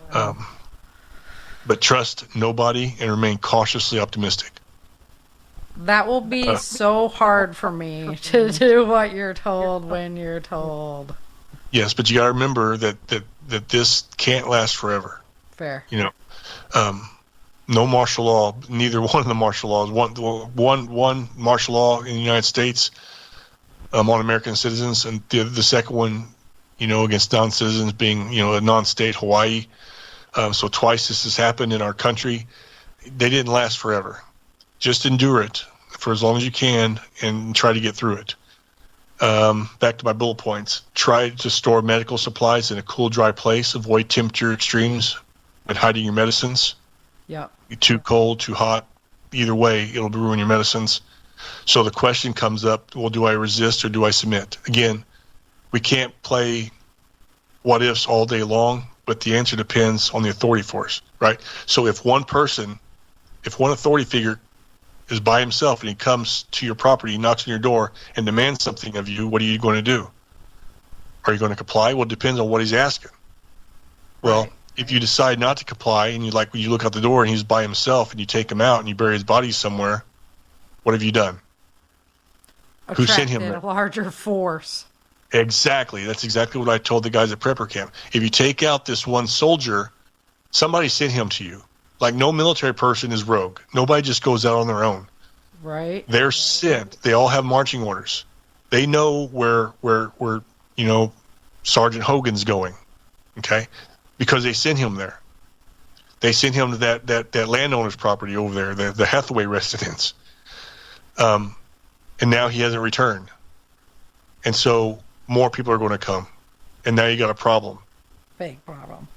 But trust nobody and remain cautiously optimistic. That will be so hard for me to do what you're told when you're told. Yes, but you got to remember that this can't last forever. Fair. No martial law. Neither one of the martial laws. One martial law in the United States on American citizens, and the second one, against non-citizens, being a non-state, Hawaii. So twice this has happened in our country. They didn't last forever. Just endure it for as long as you can and try to get through it. Back to my bullet points. Try to store medical supplies in a cool, dry place. Avoid temperature extremes and hiding your medicines. Yep. Too cold, too hot. Either way, it'll ruin your medicines. So the question comes up, well, do I resist or do I submit? Again, we can't play what-ifs all day long, but the answer depends on the authority force, right? So if one authority figure is by himself and he comes to your property, knocks on your door, and demands something of you, what are you going to do? Are you going to comply? Well, it depends on what he's asking. Well, if you decide not to comply and you look out the door and he's by himself and you take him out and you bury his body somewhere, what have you done? Who sent him there? A larger force. Exactly. That's exactly what I told the guys at Prepper Camp. If you take out this one soldier, somebody sent him to you. Like, no military person is rogue. Nobody just goes out on their own. Right. They're sent. They all have marching orders. They know where Sergeant Hogan's going, okay, because they sent him there. They sent him to that landowner's property over there, the Hathaway residence, and now he hasn't returned, and so more people are going to come, and now you got a problem. Big problem.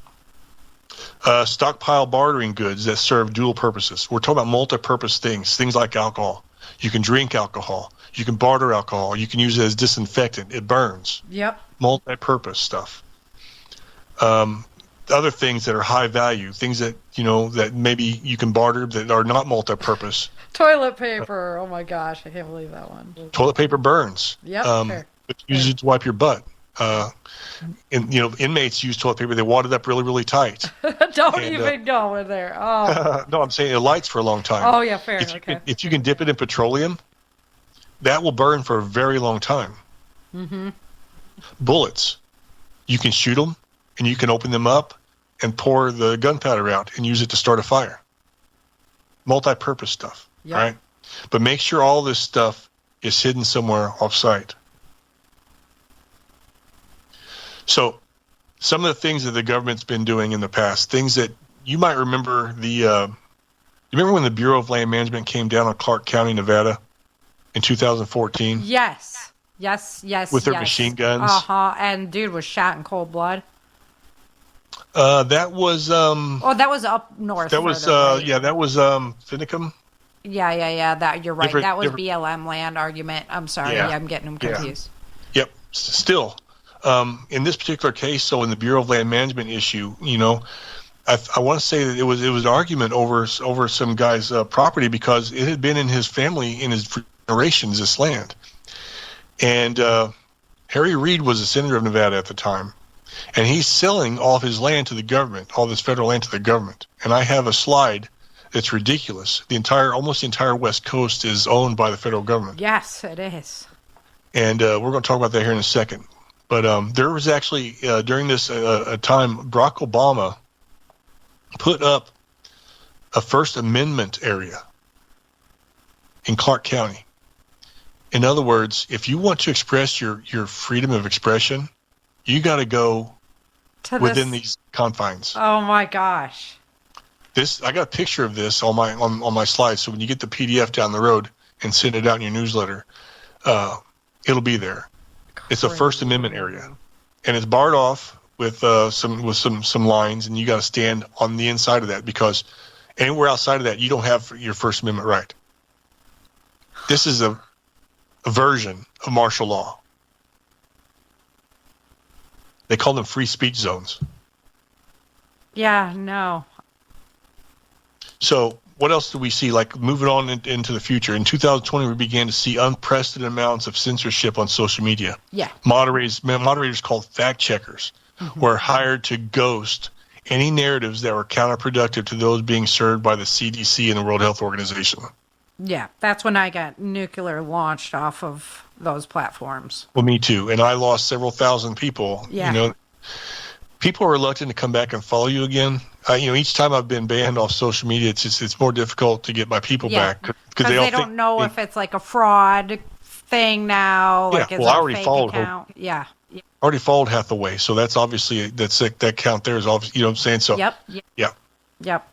Stockpile bartering goods that serve dual purposes. We're talking about multi-purpose things like alcohol. You can drink alcohol. You can barter alcohol. You can use it as disinfectant. It burns. Yep. Multi-purpose stuff. Other things that are high value, things that that maybe you can barter that are not multi-purpose. Toilet paper. Oh my gosh, I can't believe that one. Toilet paper burns. Yep. Sure. But use it to wipe your butt. Inmates use toilet paper. They wad it up really, really tight. Don't even go in there. Oh. No, I'm saying it lights for a long time. Oh yeah, fair. If you can dip it in petroleum, that will burn for a very long time. Mm-hmm. Bullets, you can shoot them, and you can open them up and pour the gunpowder out and use it to start a fire. Multi-purpose stuff, yep. Right? But make sure all this stuff is hidden somewhere off-site. So some of the things that the government's been doing in the past, things that you might remember you remember when the Bureau of Land Management came down on Clark County, Nevada in 2014? Yes. With their machine guns? Uh-huh. And dude was shot in cold blood. That was that was up north. That was right? that was Finicum. Yeah. That you're right. That was different. BLM land argument. I'm sorry. Yeah. I'm getting them confused. Yep. Still, in this particular case, so in the Bureau of Land Management issue, I want to say that it was an argument over some guy's property because it had been in his family in his generations, this land. And Harry Reid was a senator of Nevada at the time, and he's selling all of his land to the government, all this federal land to the government. And I have a slide that's ridiculous. Almost the entire West Coast is owned by the federal government. Yes, it is. And we're going to talk about that here in a second. But there was actually, during this time, Barack Obama put up a First Amendment area in Clark County. In other words, if you want to express your freedom of expression, you got to go within these confines. Oh my gosh! I got a picture of this on my slides. So when you get the PDF down the road and send it out in your newsletter, it'll be there. It's a First Amendment area, and it's barred off with some lines, and you got to stand on the inside of that because anywhere outside of that, you don't have your First Amendment right. This is a version of martial law. They call them free speech zones. Yeah, no. So what else do we see? Like moving on into the future. In 2020, we began to see unprecedented amounts of censorship on social media. Yeah. Moderators called fact checkers were hired to ghost any narratives that were counterproductive to those being served by the CDC and the World Health Organization. Yeah, that's when I got nuclear launched off of those platforms. Well, me too. And I lost several thousand people. Yeah. People are reluctant to come back and follow you again. Each time I've been banned off social media, it's more difficult to get my people back because they don't know if it's like a fraud thing now. Yeah, like it's I already followed account. Yeah. I already followed Hathaway, so that's obviously that count there is obviously, you know what I'm saying? So Yep.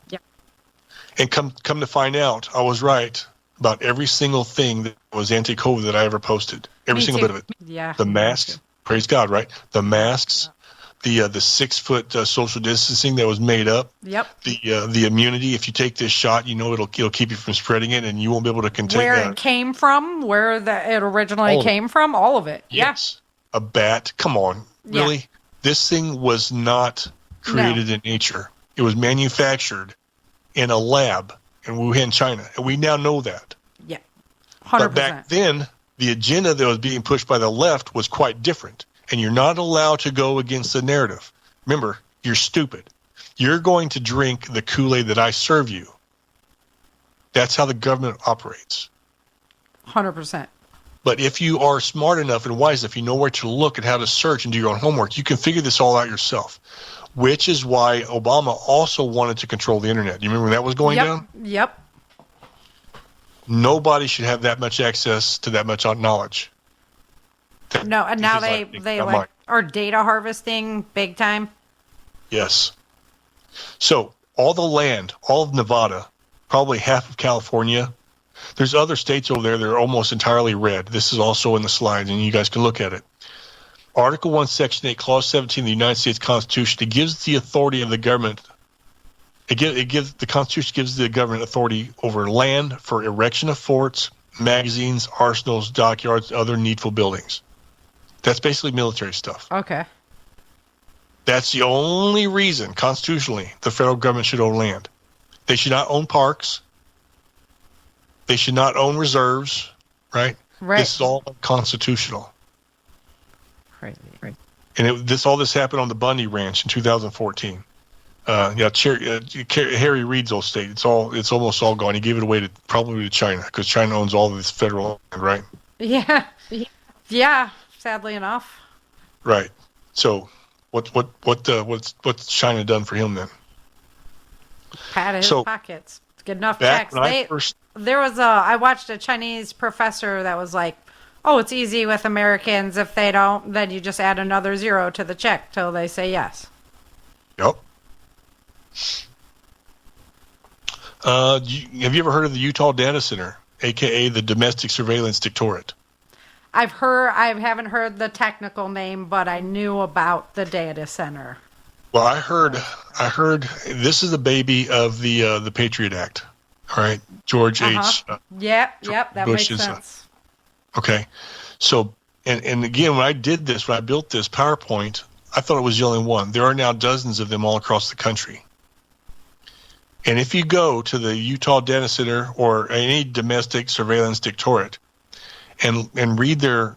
And come to find out, I was right about every single thing that was anti-COVID that I ever posted. Every single bit of it. Yeah. The masks, praise God, right? The masks, the 6 foot social distancing that was made up. Yep. The immunity. If you take this shot, it'll keep you from spreading it, and you won't be able to contain where that. it came from, where it originally came from, all of it. Yes. A bat. Come on, really? Yeah. This thing was not created in nature. It was manufactured in a lab in Wuhan, China, and we now know that. Yeah, 100%. But back then, the agenda that was being pushed by the left was quite different, and you're not allowed to go against the narrative. Remember, you're stupid. You're going to drink the Kool-Aid that I serve you. That's how the government operates. 100%. But if you are smart enough and wise enough, you know where to look and how to search and do your own homework, you can figure this all out yourself, which is why Obama also wanted to control the internet. You remember when that was going down? Yep. Nobody should have that much access to that much knowledge. No, and now He's they like, they "Not like mine." are data harvesting big time. Yes. So all the land, all of Nevada, probably half of California. There's other states over there that are almost entirely red. This is also in the slides, and you guys can look at it. Article 1, Section 8, Clause 17 of the United States Constitution, it gives the authority of the government. The Constitution gives the government authority over land for erection of forts, magazines, arsenals, dockyards, other needful buildings. That's basically military stuff. Okay. That's the only reason, constitutionally, the federal government should own land. They should not own parks. They should not own reserves, right? Right. This is all constitutional. Crazy. Right. And all this happened on the Bundy Ranch in 2014. Harry Reid's old state. It's almost all gone. He gave it away probably to China because China owns all of this federal land, right? Yeah. Yeah. Sadly enough. Right. So, what's China done for him then? Pat his pockets. Good enough Back checks. I watched a Chinese professor that was like, "Oh, it's easy with Americans. If they don't, then you just add another zero to the check till they say yes." Yep. Have you ever heard of the Utah Data Center, aka the Domestic Surveillance Directorate? I haven't heard the technical name, but I knew about the data center. Well, I heard this is the baby of the Patriot Act. All right, George H. Yep, that Bush makes sense. Okay, so and again, when I built this PowerPoint, I thought it was the only one. There are now dozens of them all across the country. And if you go to the Utah Data Center or any Domestic Surveillance Directorate and read their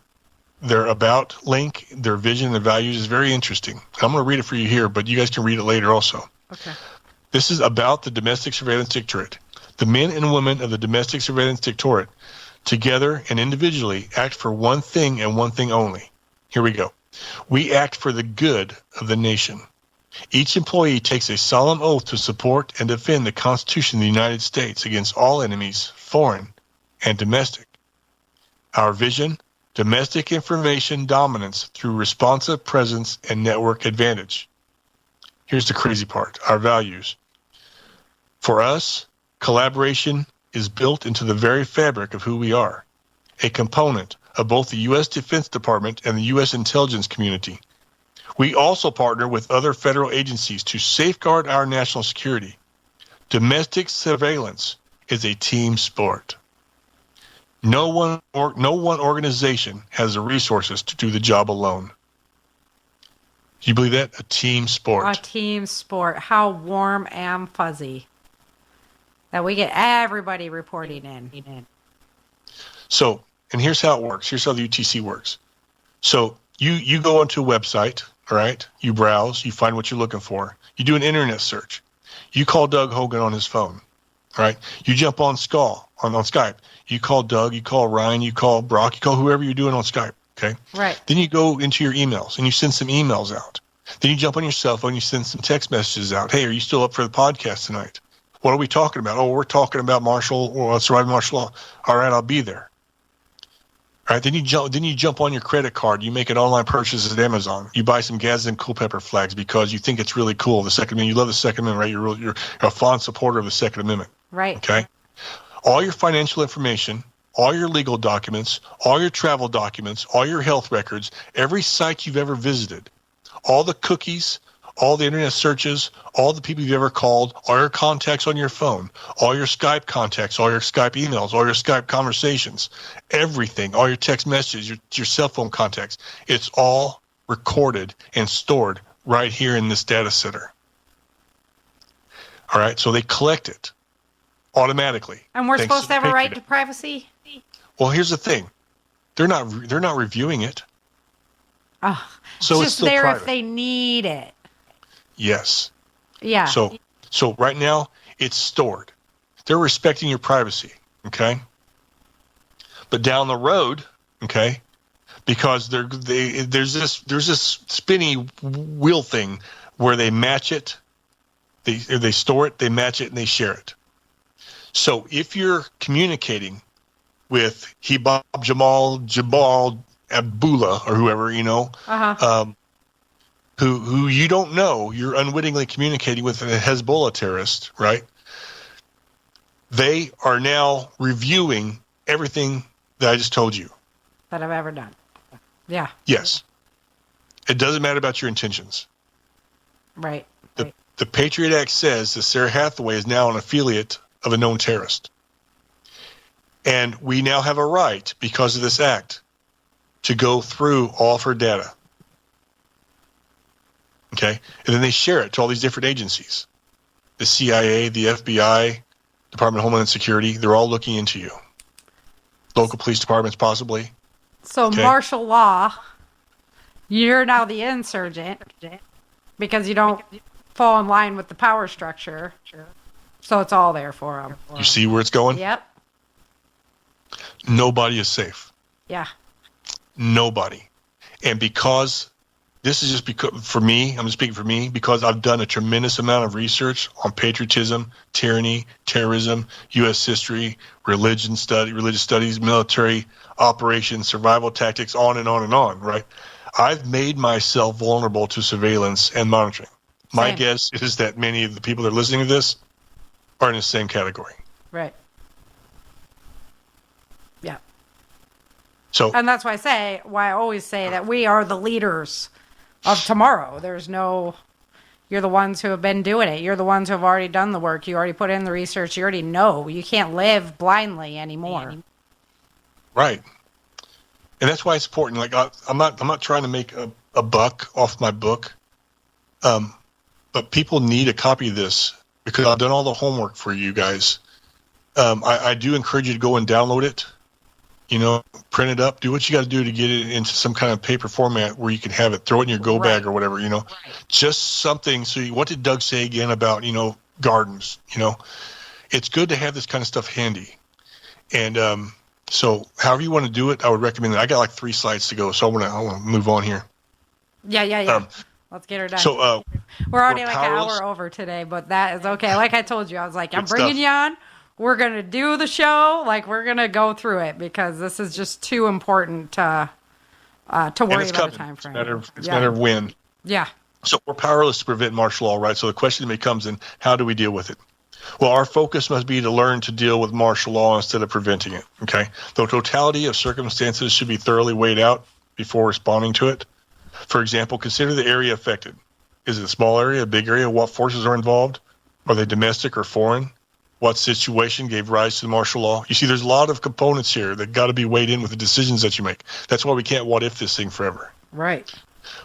about link, their vision, their values is very interesting. I'm going to read it for you here, but you guys can read it later also. Okay. This is about the Domestic Surveillance Directorate. The men and women of the Domestic Surveillance Directorate, together and individually, act for one thing and one thing only. Here we go. We act for the good of the nation. Each employee takes a solemn oath to support and defend the Constitution of the United States against all enemies, foreign and domestic. Our vision, domestic information dominance through responsive presence and network advantage. Here's the crazy part, our values. For us, collaboration is built into the very fabric of who we are, a component of both the U.S. Defense Department and the U.S. intelligence community. We also partner with other federal agencies to safeguard our national security. Domestic surveillance is a team sport. No one organization has the resources to do the job alone. Do you believe that? A team sport. A team sport. How warm and fuzzy. That we get everybody reporting in. So, and here's how it works. Here's how the UTC works. So you go onto a website, all right? You browse, you find what you're looking for. You do an internet search. You call Doug Hogan on his phone, all right? You jump on Skype. You call Doug, you call Ryan, you call Brock, you call whoever you're doing on Skype, okay? Right. Then you go into your emails and you send some emails out. Then you jump on your cell phone, you send some text messages out. Hey, are you still up for the podcast tonight? What are we talking about? Oh, we're talking about surviving martial law. All right, I'll be there. All right, then you jump on your credit card. You make an online purchase at Amazon. You buy some Gadsden Culpeper flags because you think it's really cool. The Second Amendment, you love the Second Amendment, right? You're a fond supporter of the Second Amendment. Right. Okay. All your financial information, all your legal documents, all your travel documents, all your health records, every site you've ever visited, all the cookies, all the internet searches, all the people you've ever called, all your contacts on your phone, all your Skype contacts, all your Skype emails, all your Skype conversations, everything, all your text messages, your cell phone contacts, it's all recorded and stored right here in this data center. All right, so they collect it automatically. And we're supposed to have a right to privacy? Well, here's the thing. They're not reviewing it. Oh, so it's just still there private. If they need it. Yes. Yeah. So right now it's stored. They're respecting your privacy, okay? But down the road, okay, because there's this spinny wheel thing where they match it, they store it, they match it, and they share it. So if you're communicating with Hibab Jamal Jabal Abdullah or whoever, who you don't know, you're unwittingly communicating with a Hezbollah terrorist, right? They are now reviewing everything that I just told you. That I've ever done. Yeah. Yes. It doesn't matter about your intentions. Right. The Patriot Act says that Sarah Hathaway is now an affiliate of a known terrorist. And we now have a right, because of this act, to go through all of her data. Okay? And then they share it to all these different agencies. The CIA, the FBI, Department of Homeland Security, they're all looking into you. Local police departments, possibly. So martial law, you're now the insurgent because you don't fall in line with the power structure. So it's all there for them. You see where it's going? Yep. Nobody is safe. Yeah. Nobody. And because this is just because, for me, I'm speaking for me, because I've done a tremendous amount of research on patriotism, tyranny, terrorism, U.S. history, religious studies, military operations, survival tactics, on and on and on, right? I've made myself vulnerable to surveillance and monitoring. My guess is that many of the people that are listening to this are in the same category. Right. Yeah. So, and that's why I always say that we are the leaders of tomorrow. You're the ones who have been doing it. You're the ones who have already done the work. You already put in the research. You already know. You can't live blindly anymore. Right. And that's why it's important. Like I'm not trying to make a buck off my book. But people need a copy of this because I've done all the homework for you guys. I do encourage you to go and download it, print it up, do what you got to do to get it into some kind of paper format where you can have it, throw it in your go bag or whatever, just something. So what did Doug say again about, gardens, it's good to have this kind of stuff handy. And, so however you want to do it, I would recommend it. I got like 3 slides to go. So I want to move on here. Yeah. Let's get her done. So we're already like an hour over today, but that is okay. Like I told you, I was like, I'm bringing you on. We're going to do the show. Like we're going to go through it because this is just too important to worry about a time frame. It's a matter of when. Yeah. So we're powerless to prevent martial law, right? So the question becomes, then, how do we deal with it? Well, our focus must be to learn to deal with martial law instead of preventing it, okay? The totality of circumstances should be thoroughly weighed out before responding to it. For example, consider the area affected. Is it a small area, a big area? What forces are involved? Are they domestic or foreign? What situation gave rise to the martial law? You see, there's a lot of components here that got to be weighed in with the decisions that you make. That's why we can't what-if this thing forever. Right.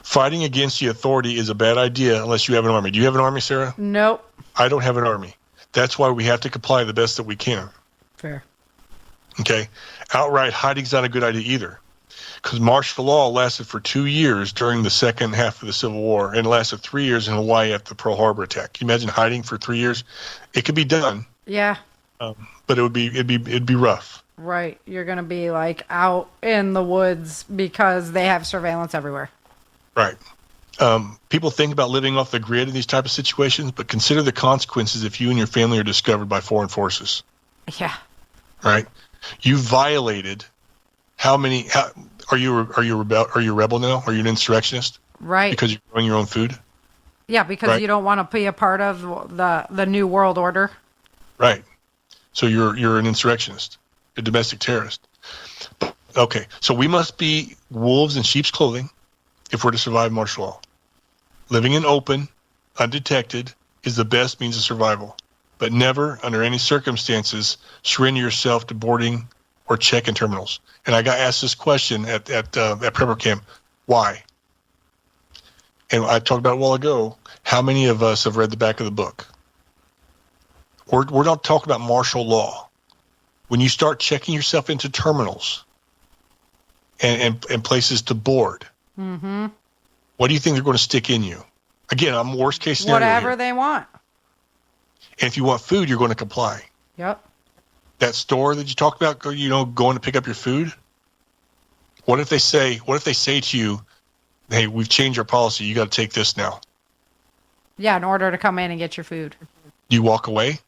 Fighting against the authority is a bad idea unless you have an army. Do you have an army, Sarah? Nope. I don't have an army. That's why we have to comply the best that we can. Fair. Okay? Outright hiding's not a good idea either. Because martial law lasted for 2 years during the second half of the Civil War and lasted 3 years in Hawaii after the Pearl Harbor attack. Can you imagine hiding for 3 years? It could be done. Yeah. But it'd be rough. Right. You're going to be like out in the woods because they have surveillance everywhere. Right. People think about living off the grid in these type of situations, but consider the consequences if you and your family are discovered by foreign forces. Yeah. Right. You violated are you a rebel now? Are you an insurrectionist? Right. Because you're growing your own food? Yeah, because you don't want to be a part of the new world order. Right. So you're an insurrectionist, a domestic terrorist. Okay. So we must be wolves in sheep's clothing if we're to survive martial law. Living in open, undetected, is the best means of survival. But never, under any circumstances, surrender yourself to boarding or check-in terminals. And I got asked this question at prepper camp. Why? And I talked about it a while ago. How many of us have read the back of the book? We're not talking about martial law. When you start checking yourself into terminals and places to board, what do you think they're going to stick in you? Again, I'm worst case scenario Whatever here. they want. And if you want food, you're going to comply. Yep. That store that you talked about, going to pick up your food. What if they say to you, "Hey, we've changed our policy. You got to take this now." Yeah, in order to come in and get your food. You walk away.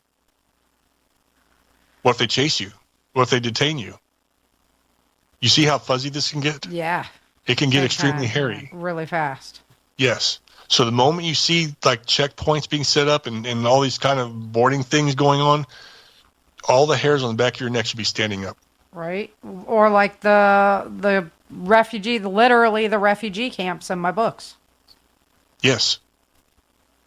What if they chase you? What if they detain you? You see how fuzzy this can get? Yeah. It can get Big extremely time. hairy. Really fast. Yes. So the moment you see like checkpoints being set up and all these kind of boarding things going on, all the hairs on the back of your neck should be standing up. Right? Or like the literally the refugee camps in my books. Yes.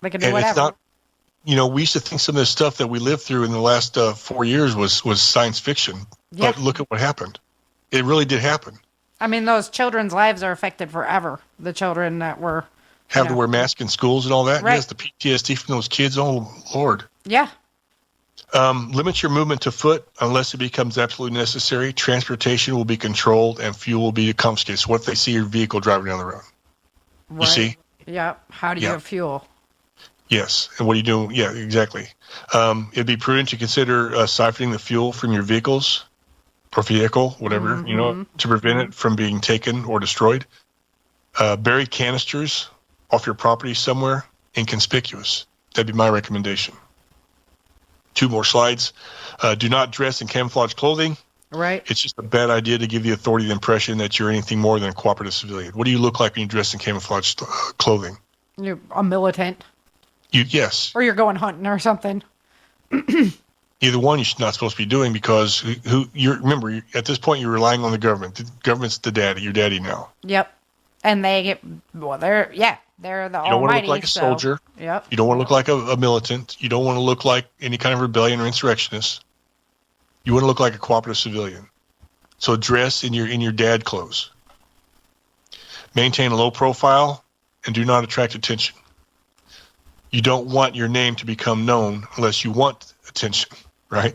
They can do And whatever. it's not, we used to think some of the stuff that we lived through in the last 4 years was science fiction. Yeah. But look at what happened. It really did happen. I mean, those children's lives are affected forever. The children that were Have to wear masks in schools and all that. Right. Yes, the PTSD from those kids. Oh, Lord. Yeah. Limit your movement to foot unless it becomes absolutely necessary. Transportation will be controlled and fuel will be confiscated. So what if they see your vehicle driving down the road? Right. You see? Yeah. How do you have fuel? Yes. And what do you do? Yeah, exactly. It'd be prudent to consider siphoning the fuel from your vehicles or vehicle, whatever, to prevent it from being taken or destroyed. Bury canisters off your property somewhere inconspicuous. That'd be my recommendation. 2 more slides. Do not dress in camouflage clothing. Right. It's just a bad idea to give the authority the impression that you're anything more than a cooperative civilian. What do you look like when you dress in camouflage clothing? You're a militant. Yes. Or you're going hunting or something. Either one you're not supposed to be doing because remember, at this point you're relying on the government. The government's the daddy. Your daddy now. Yep. And they get, they're the You don't almighty. want to look like a soldier. Yep. You don't want to look like a militant. You don't want to look like any kind of rebellion or insurrectionist. You want to look like a cooperative civilian. So dress in your dad clothes. Maintain a low profile and do not attract attention. You don't want your name to become known unless you want attention, right?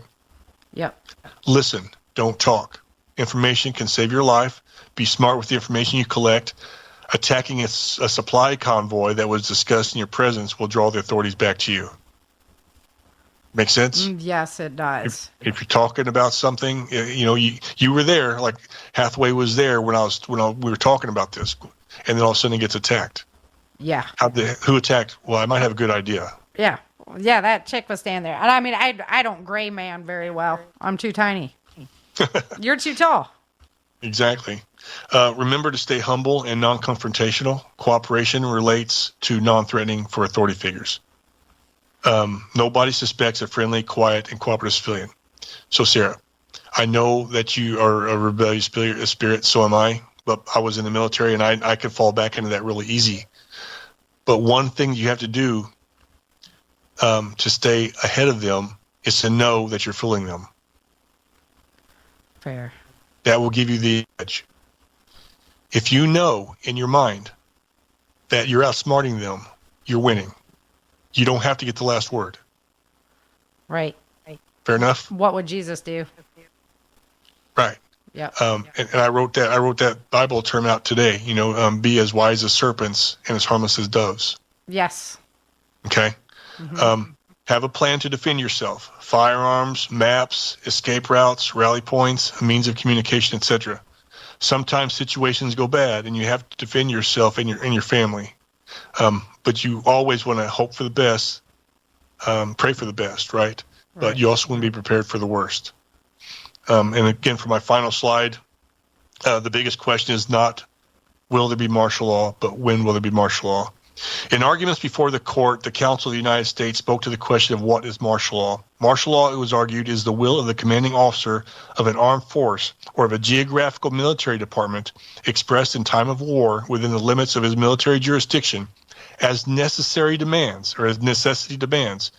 Yep. Listen, don't talk. Information can save your life. Be smart with the information you collect. Attacking a supply convoy that was discussed in your presence will draw the authorities back to you. Make sense? Yes, it does. If you're talking about something, you were there, like Hathaway was there when we were talking about this, and then all of a sudden it gets attacked. Yeah. Who attacked? Well, I might have a good idea. Yeah. Yeah, that chick was standing there. And I mean, I don't gray man very well. I'm too tiny. You're too tall. Exactly. Remember to stay humble and non-confrontational. Cooperation relates to non-threatening for authority figures. Nobody suspects a friendly, quiet, and cooperative civilian. So, Sarah, I know that you are a rebellious spirit, so am I, but I was in the military, and I could fall back into that really easy. But one thing you have to do to stay ahead of them is to know that you're fooling them. Fair. That will give you the edge. If you know in your mind that you're outsmarting them, you're winning. You don't have to get the last word. Right. Fair enough? What would Jesus do? Right. Yeah. And I wrote that Bible term out today. Be as wise as serpents and as harmless as doves. Yes. Okay. Mm-hmm. Have a plan to defend yourself. Firearms, maps, escape routes, rally points, a means of communication, etc. Sometimes situations go bad, and you have to defend yourself and your family. But you always want to hope for the best, pray for the best, right? But you also want to be prepared for the worst. And again, for my final slide, the biggest question is not will there be martial law, but when will there be martial law? In arguments before the court, the Council of the United States spoke to the question of what is martial law. Martial law, it was argued, is the will of the commanding officer of an armed force or of a geographical military department expressed in time of war within the limits of his military jurisdiction as necessary demands or as necessity demands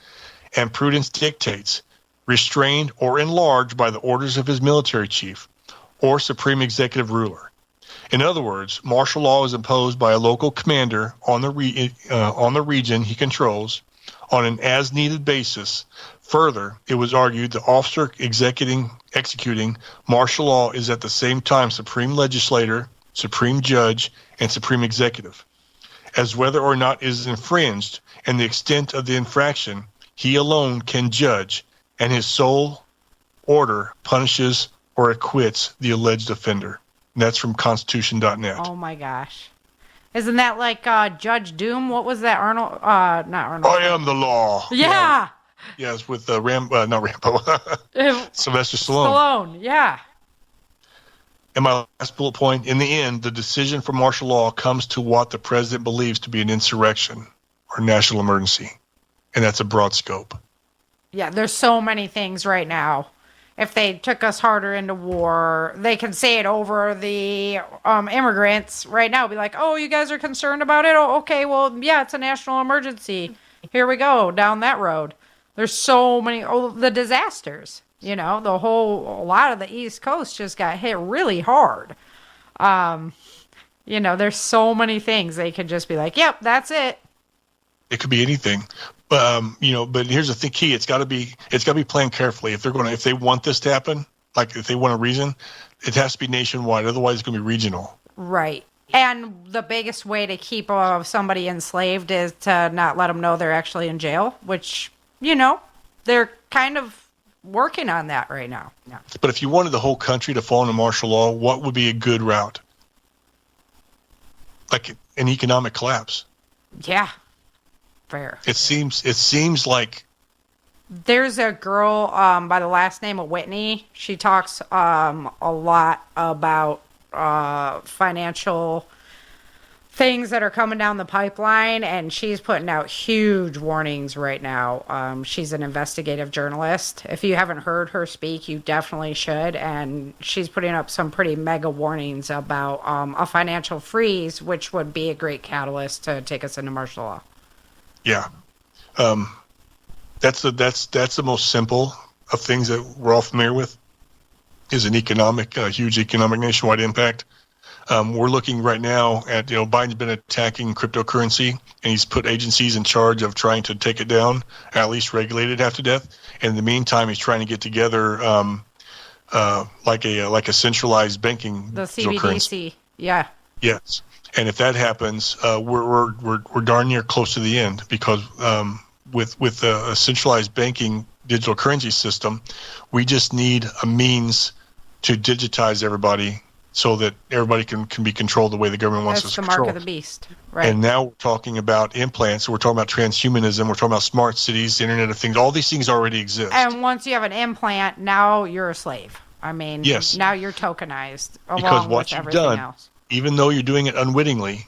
and prudence dictates, restrained or enlarged by the orders of his military chief or supreme executive ruler. In other words, martial law is imposed by a local commander on the region he controls on an as-needed basis. Further, it was argued the officer executing martial law is at the same time supreme legislator, supreme judge, and supreme executive. As whether or not it is infringed and the extent of the infraction, he alone can judge, and his sole order punishes or acquits the alleged offender. And that's from Constitution.net. Oh my gosh. Isn't that like Judge Doom? What was that? Arnold? Not Arnold. I am the law. Yeah. Yes, with not Rambo. Sylvester Stallone. Stallone. Yeah. And my last bullet point, in the end, the decision for martial law comes to what the president believes to be an insurrection or national emergency. And that's a broad scope. Yeah, there's so many things right now. If they took us harder into war, they can say it over the immigrants right now. Be like, oh, you guys are concerned about it? Oh, okay, well, yeah, it's a national emergency. Here we go, down that road. There's so many, the disasters, a lot of the East Coast just got hit really hard. There's so many things they could just be like, yep, that's it. It could be anything. But here's the key. It's got to be planned carefully. If they want this to happen, like if they want a reason, it has to be nationwide. Otherwise, it's going to be regional. Right. And the biggest way to keep somebody enslaved is to not let them know they're actually in jail, which, they're kind of working on that right now. Yeah. But if you wanted the whole country to fall into martial law, what would be a good route? Like an economic collapse. Yeah. Fair. It seems like there's a girl by the last name of Whitney. She talks a lot about financial things that are coming down the pipeline, and she's putting out huge warnings right now. She's an investigative journalist. If you haven't heard her speak, you definitely should. And she's putting up some pretty mega warnings about a financial freeze, which would be a great catalyst to take us into martial law. Yeah. That's the most simple of things that we're all familiar with, is an huge economic nationwide impact. We're looking right now at, Biden's been attacking cryptocurrency, and he's put agencies in charge of trying to take it down, at least regulate it half to death. And in the meantime, he's trying to get together like a centralized banking, the CBDC. Currency. Yeah. Yes. And if that happens, we're darn near close to the end, because with a centralized banking digital currency system, we just need a means to digitize everybody so that everybody can be controlled the way the government wants us to control. That's the mark of the beast, right? And now we're talking about implants. We're talking about transhumanism. We're talking about smart cities, the Internet of Things. All these things already exist. And once you have an implant, now you're a slave. I mean, yes. Now you're tokenized because along what with you've everything done, else. Even though you're doing it unwittingly,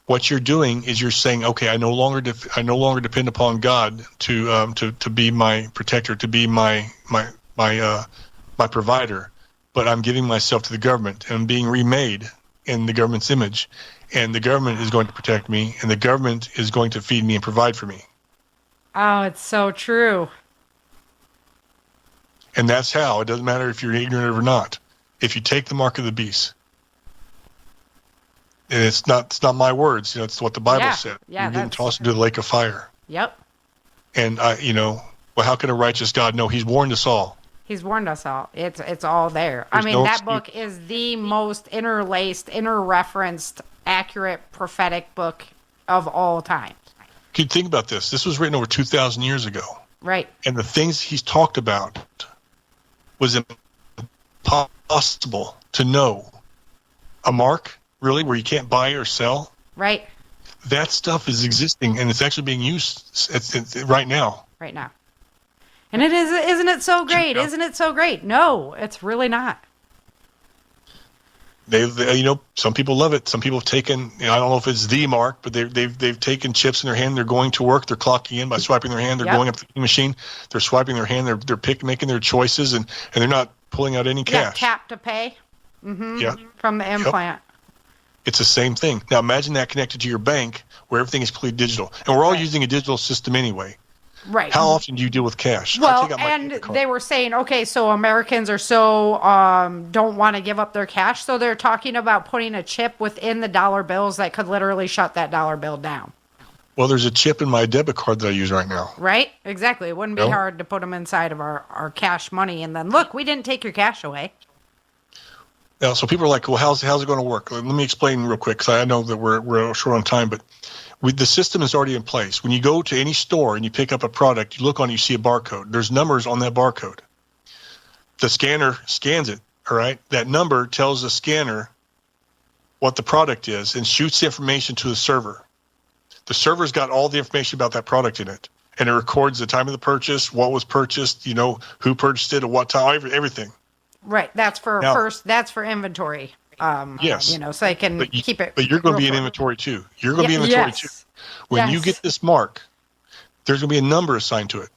what you're doing is you're saying, okay, I no longer depend upon God to be my protector, to be my provider, but I'm giving myself to the government, and I'm being remade in the government's image, and the government is going to protect me, and the government is going to feed me and provide for me. Oh, it's so true. And that's how. It doesn't matter if you're ignorant or not. If you take the mark of the beast. And it's not my words, it's what the Bible said. Yeah, you're getting tossed into the lake of fire. Yep. And how can a righteous God know? He's warned us all. He's warned us all. It's all there. That book is the most interlaced, interreferenced, accurate prophetic book of all time. Can you think about this? This was written over 2,000 years ago. Right. And the things he's talked about was impossible to know. A mark, really, where you can't buy or sell? Right. That stuff is existing, and it's actually being used right now. Right now. And isn't it so great? Isn't it so great? No, it's really not. They some people love it. Some people have taken, I don't know if it's the mark, but they've taken chips in their hand. They're going to work. They're clocking in by swiping their hand. They're going up to the machine. They're swiping their hand. They're making their choices, and they're not pulling out any cash. Tap to pay. Mm-hmm. Yeah. From the implant. Yep. It's the same thing. Now imagine that connected to your bank, where everything is completely digital, and we're all using a digital system anyway. Right. How often do you deal with cash? Well, and they were saying, okay, so Americans are so don't want to give up their cash, so they're talking about putting a chip within the dollar bills that could literally shut that dollar bill down. Well, there's a chip in my debit card that I use right now. Right? Exactly. It wouldn't be hard to put them inside of our cash money, and then, look, we didn't take your cash away. Now, so people are like, well, how's it going to work? Let me explain real quick, because I know that we're short on time, but the system is already in place. When you go to any store and you pick up a product, you look on it, you see a barcode. There's numbers on that barcode. The scanner scans it, all right? That number tells the scanner what the product is and shoots the information to the server. The server's got all the information about that product in it, and it records the time of the purchase, what was purchased, who purchased it, at what time, everything. Right. That's for Now- That's for inventory. Yes. So they can keep it. But you're going to be in real inventory too. You're going to be in inventory too. When you Yes. get this mark, there's going to be a number assigned to it.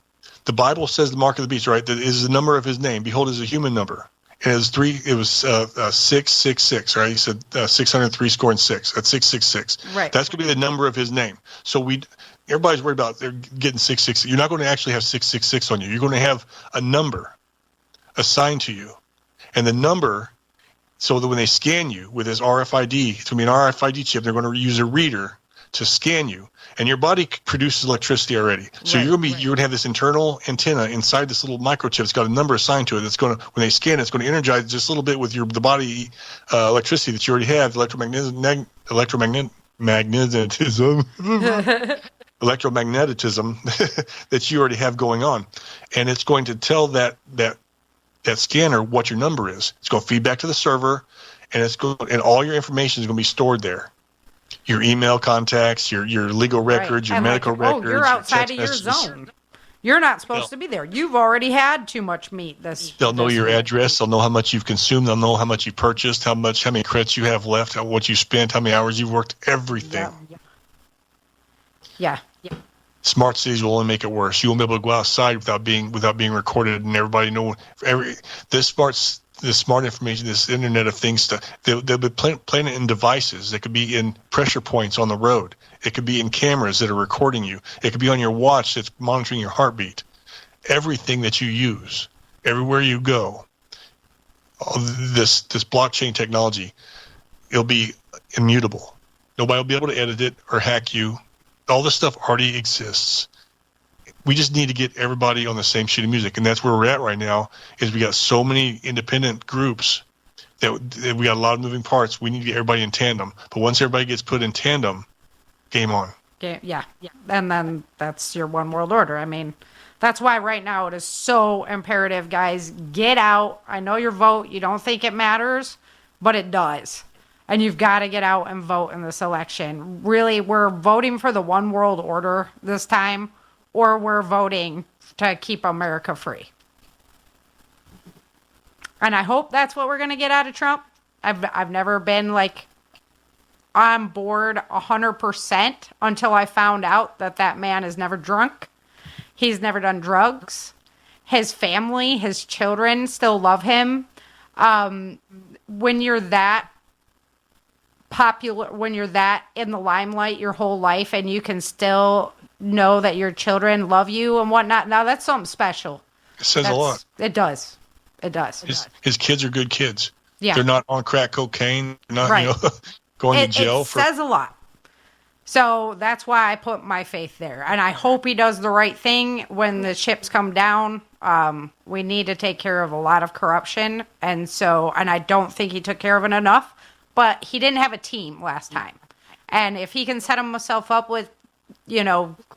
The Bible says the mark of the beast, right? That is the number of his name. Behold, is a human number. And it was 666, right? He said 603 score and 6. That's 666. Right. That's going to be the number of his name. So everybody's worried about they're getting 666. You're not going to actually have 666 on you. You're going to have a number assigned to you. And the number, so that when they scan you with this RFID, it's going to be an RFID chip. They're going to use a reader to scan you, and your body produces electricity already. So Right, you're going to have this internal antenna inside this little microchip. It's got a number assigned to it. That's going to, when they scan it, it's going to energize just a little bit with the body electricity that you already have, electromagnetism, electromagnetism that you already have going on, and it's going to tell that scanner what your number is. It's going to feed back to the server, and and all your information is going to be stored there. Your email contacts, your legal records, your And medical records. you're outside of your your text messages. zone. You're not supposed to be there. You've already had too much meat. They'll know this your week. address. They'll know how much you've consumed. They'll know how much you purchased, how many credits you have left, what you spent, how many hours you've worked, everything. Yeah. Smart cities will only make it worse. You won't be able to go outside without being recorded and everybody know this smart information, this Internet of Things stuff. They'll be playing it in devices. It could be in pressure points on the road. It could be in cameras that are recording you. It could be on your watch that's monitoring your heartbeat. Everything that you use, everywhere you go, all this blockchain technology, it'll be immutable. Nobody will be able to edit it or hack you. All this stuff already exists. We just need to get everybody on the same sheet of music, and that's where we're at right now. Is we got so many independent groups that we got a lot of moving parts. We need to get everybody in tandem. But once everybody gets put in tandem, game on. Yeah. And then that's your one world order. I mean, that's why right now it is so imperative, guys. Get out. I know your vote. You don't think it matters, but it does. And you've got to get out and vote in this election. Really, we're voting for the one world order this time, or we're voting to keep America free. And I hope that's what we're going to get out of Trump. I've never been on board 100% until I found out that man is never drunk. He's never done drugs. His family, his children still love him. When you're that popular, when you're that in the limelight your whole life, and you can still know that your children love you and whatnot, now that's something special. It says a lot. It does. His kids are good kids. Yeah. They're not on crack cocaine. They're not, Right. going to jail it for. says a lot. So that's why I put my faith there. And I hope he does the right thing when the chips come down. We need to take care of a lot of corruption. And I don't think he took care of it enough, but he didn't have a team last time. And if he can set himself up with,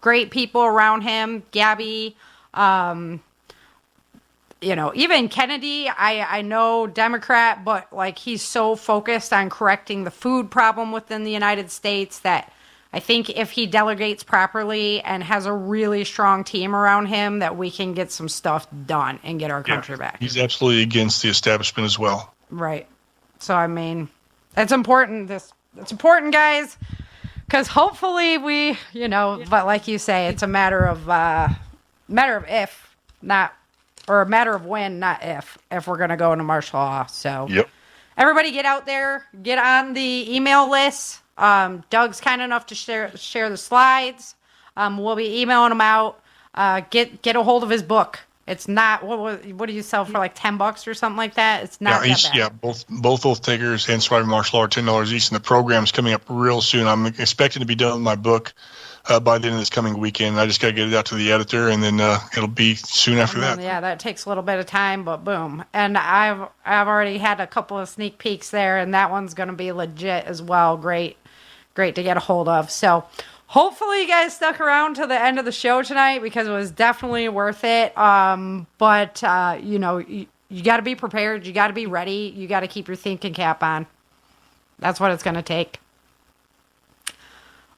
great people around him, Gabby, even Kennedy, I know Democrat, but he's so focused on correcting the food problem within the United States that I think if he delegates properly and has a really strong team around him, that we can get some stuff done and get our country back. He's absolutely against the establishment as well. Right. So, I mean, it's important. It's important, guys, because hopefully we, but like you say, it's a matter of if, not, or a matter of when, not if we're going to go into martial law. So Yep. Everybody get out there, get on the email list. Doug's kind enough to share the slides. We'll be emailing them out. Get a hold of his book. It's not, what do you sell for, $10 or something like that? It's not that bad. Yeah, both Oath Takers and Surviving Martial Law are $10 each, and the program's coming up real soon. I'm expecting to be done with my book by the end of this coming weekend. I just got to get it out to the editor, and then it'll be soon after that. Yeah, that takes a little bit of time, but boom. And I've already had a couple of sneak peeks there, and that one's going to be legit as well. Great to get a hold of. So hopefully you guys stuck around to the end of the show tonight, because it was definitely worth it. But you got to be prepared. You got to be ready. You got to keep your thinking cap on. That's what it's going to take.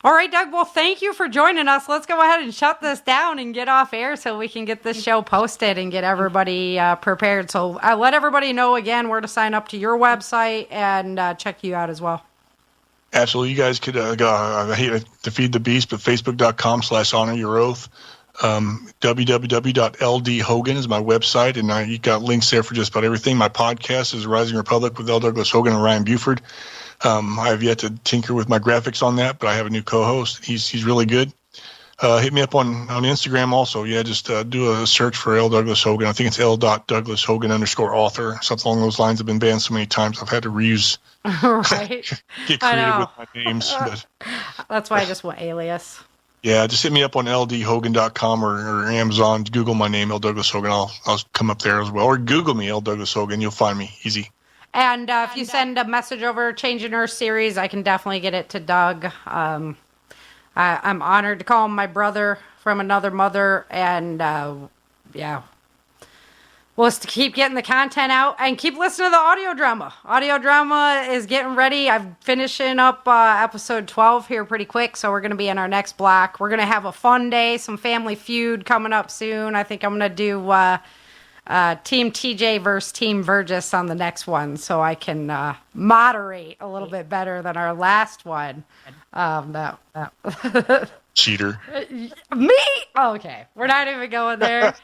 All right, Doug. Well, thank you for joining us. Let's go ahead and shut this down and get off air so we can get this show posted and get everybody prepared. So I'll let everybody know again where to sign up to your website and check you out as well. Absolutely. You guys could go, I hate to feed the beast, but facebook.com/honoryouroath. www.ldhogan is my website, and you got links there for just about everything. My podcast is Rising Republic with L. Douglas Hogan and Ryan Buford. I have yet to tinker with my graphics on that, but I have a new co-host. He's really good. Hit me up on Instagram also. Yeah, just do a search for L. Douglas Hogan. I think it's L.Douglas_Hogan_author, something along those lines. I've been banned so many times I've had to reuse. Right. Get creative with my names. But, that's why I just went alias. yeah, just hit me up on ldhogan.com or Amazon. Google my name, L. Douglas Hogan. I'll come up there as well. Or Google me, L. Douglas Hogan. You'll find me. Easy. And if you send a message over Changing Earth series, I can definitely get it to Doug. I'm honored to call him my brother from another mother. And yeah, we'll just keep getting the content out and keep listening to the audio drama. Audio drama is getting ready. I'm finishing up episode 12 here pretty quick. So we're going to be in our next block. We're going to have a fun day, some Family Feud coming up soon. I think I'm going to do Team TJ versus Team Burgess on the next one, so I can moderate a little bit better than our last one. Cheater. Me? Okay, we're not even going there.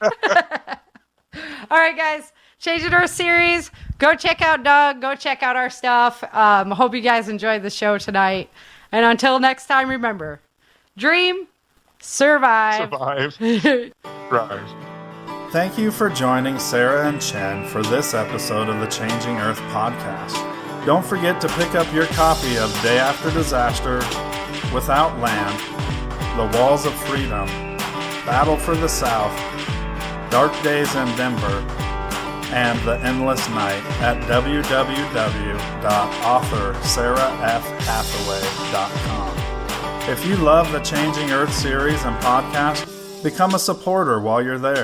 All right, guys, Changing Earth series. Go check out Doug. Go check out our stuff. Hope you guys enjoyed the show tonight. And until next time, remember, dream, survive. Thrive. Thank you for joining Sarah and Chen for this episode of the Changing Earth podcast. Don't forget to pick up your copy of Day After Disaster, Without Land, The Walls of Freedom, Battle for the South, Dark Days in Denver, and The Endless Night at www.authorsarahfhathaway.com. If you love the Changing Earth series and podcast, become a supporter while you're there.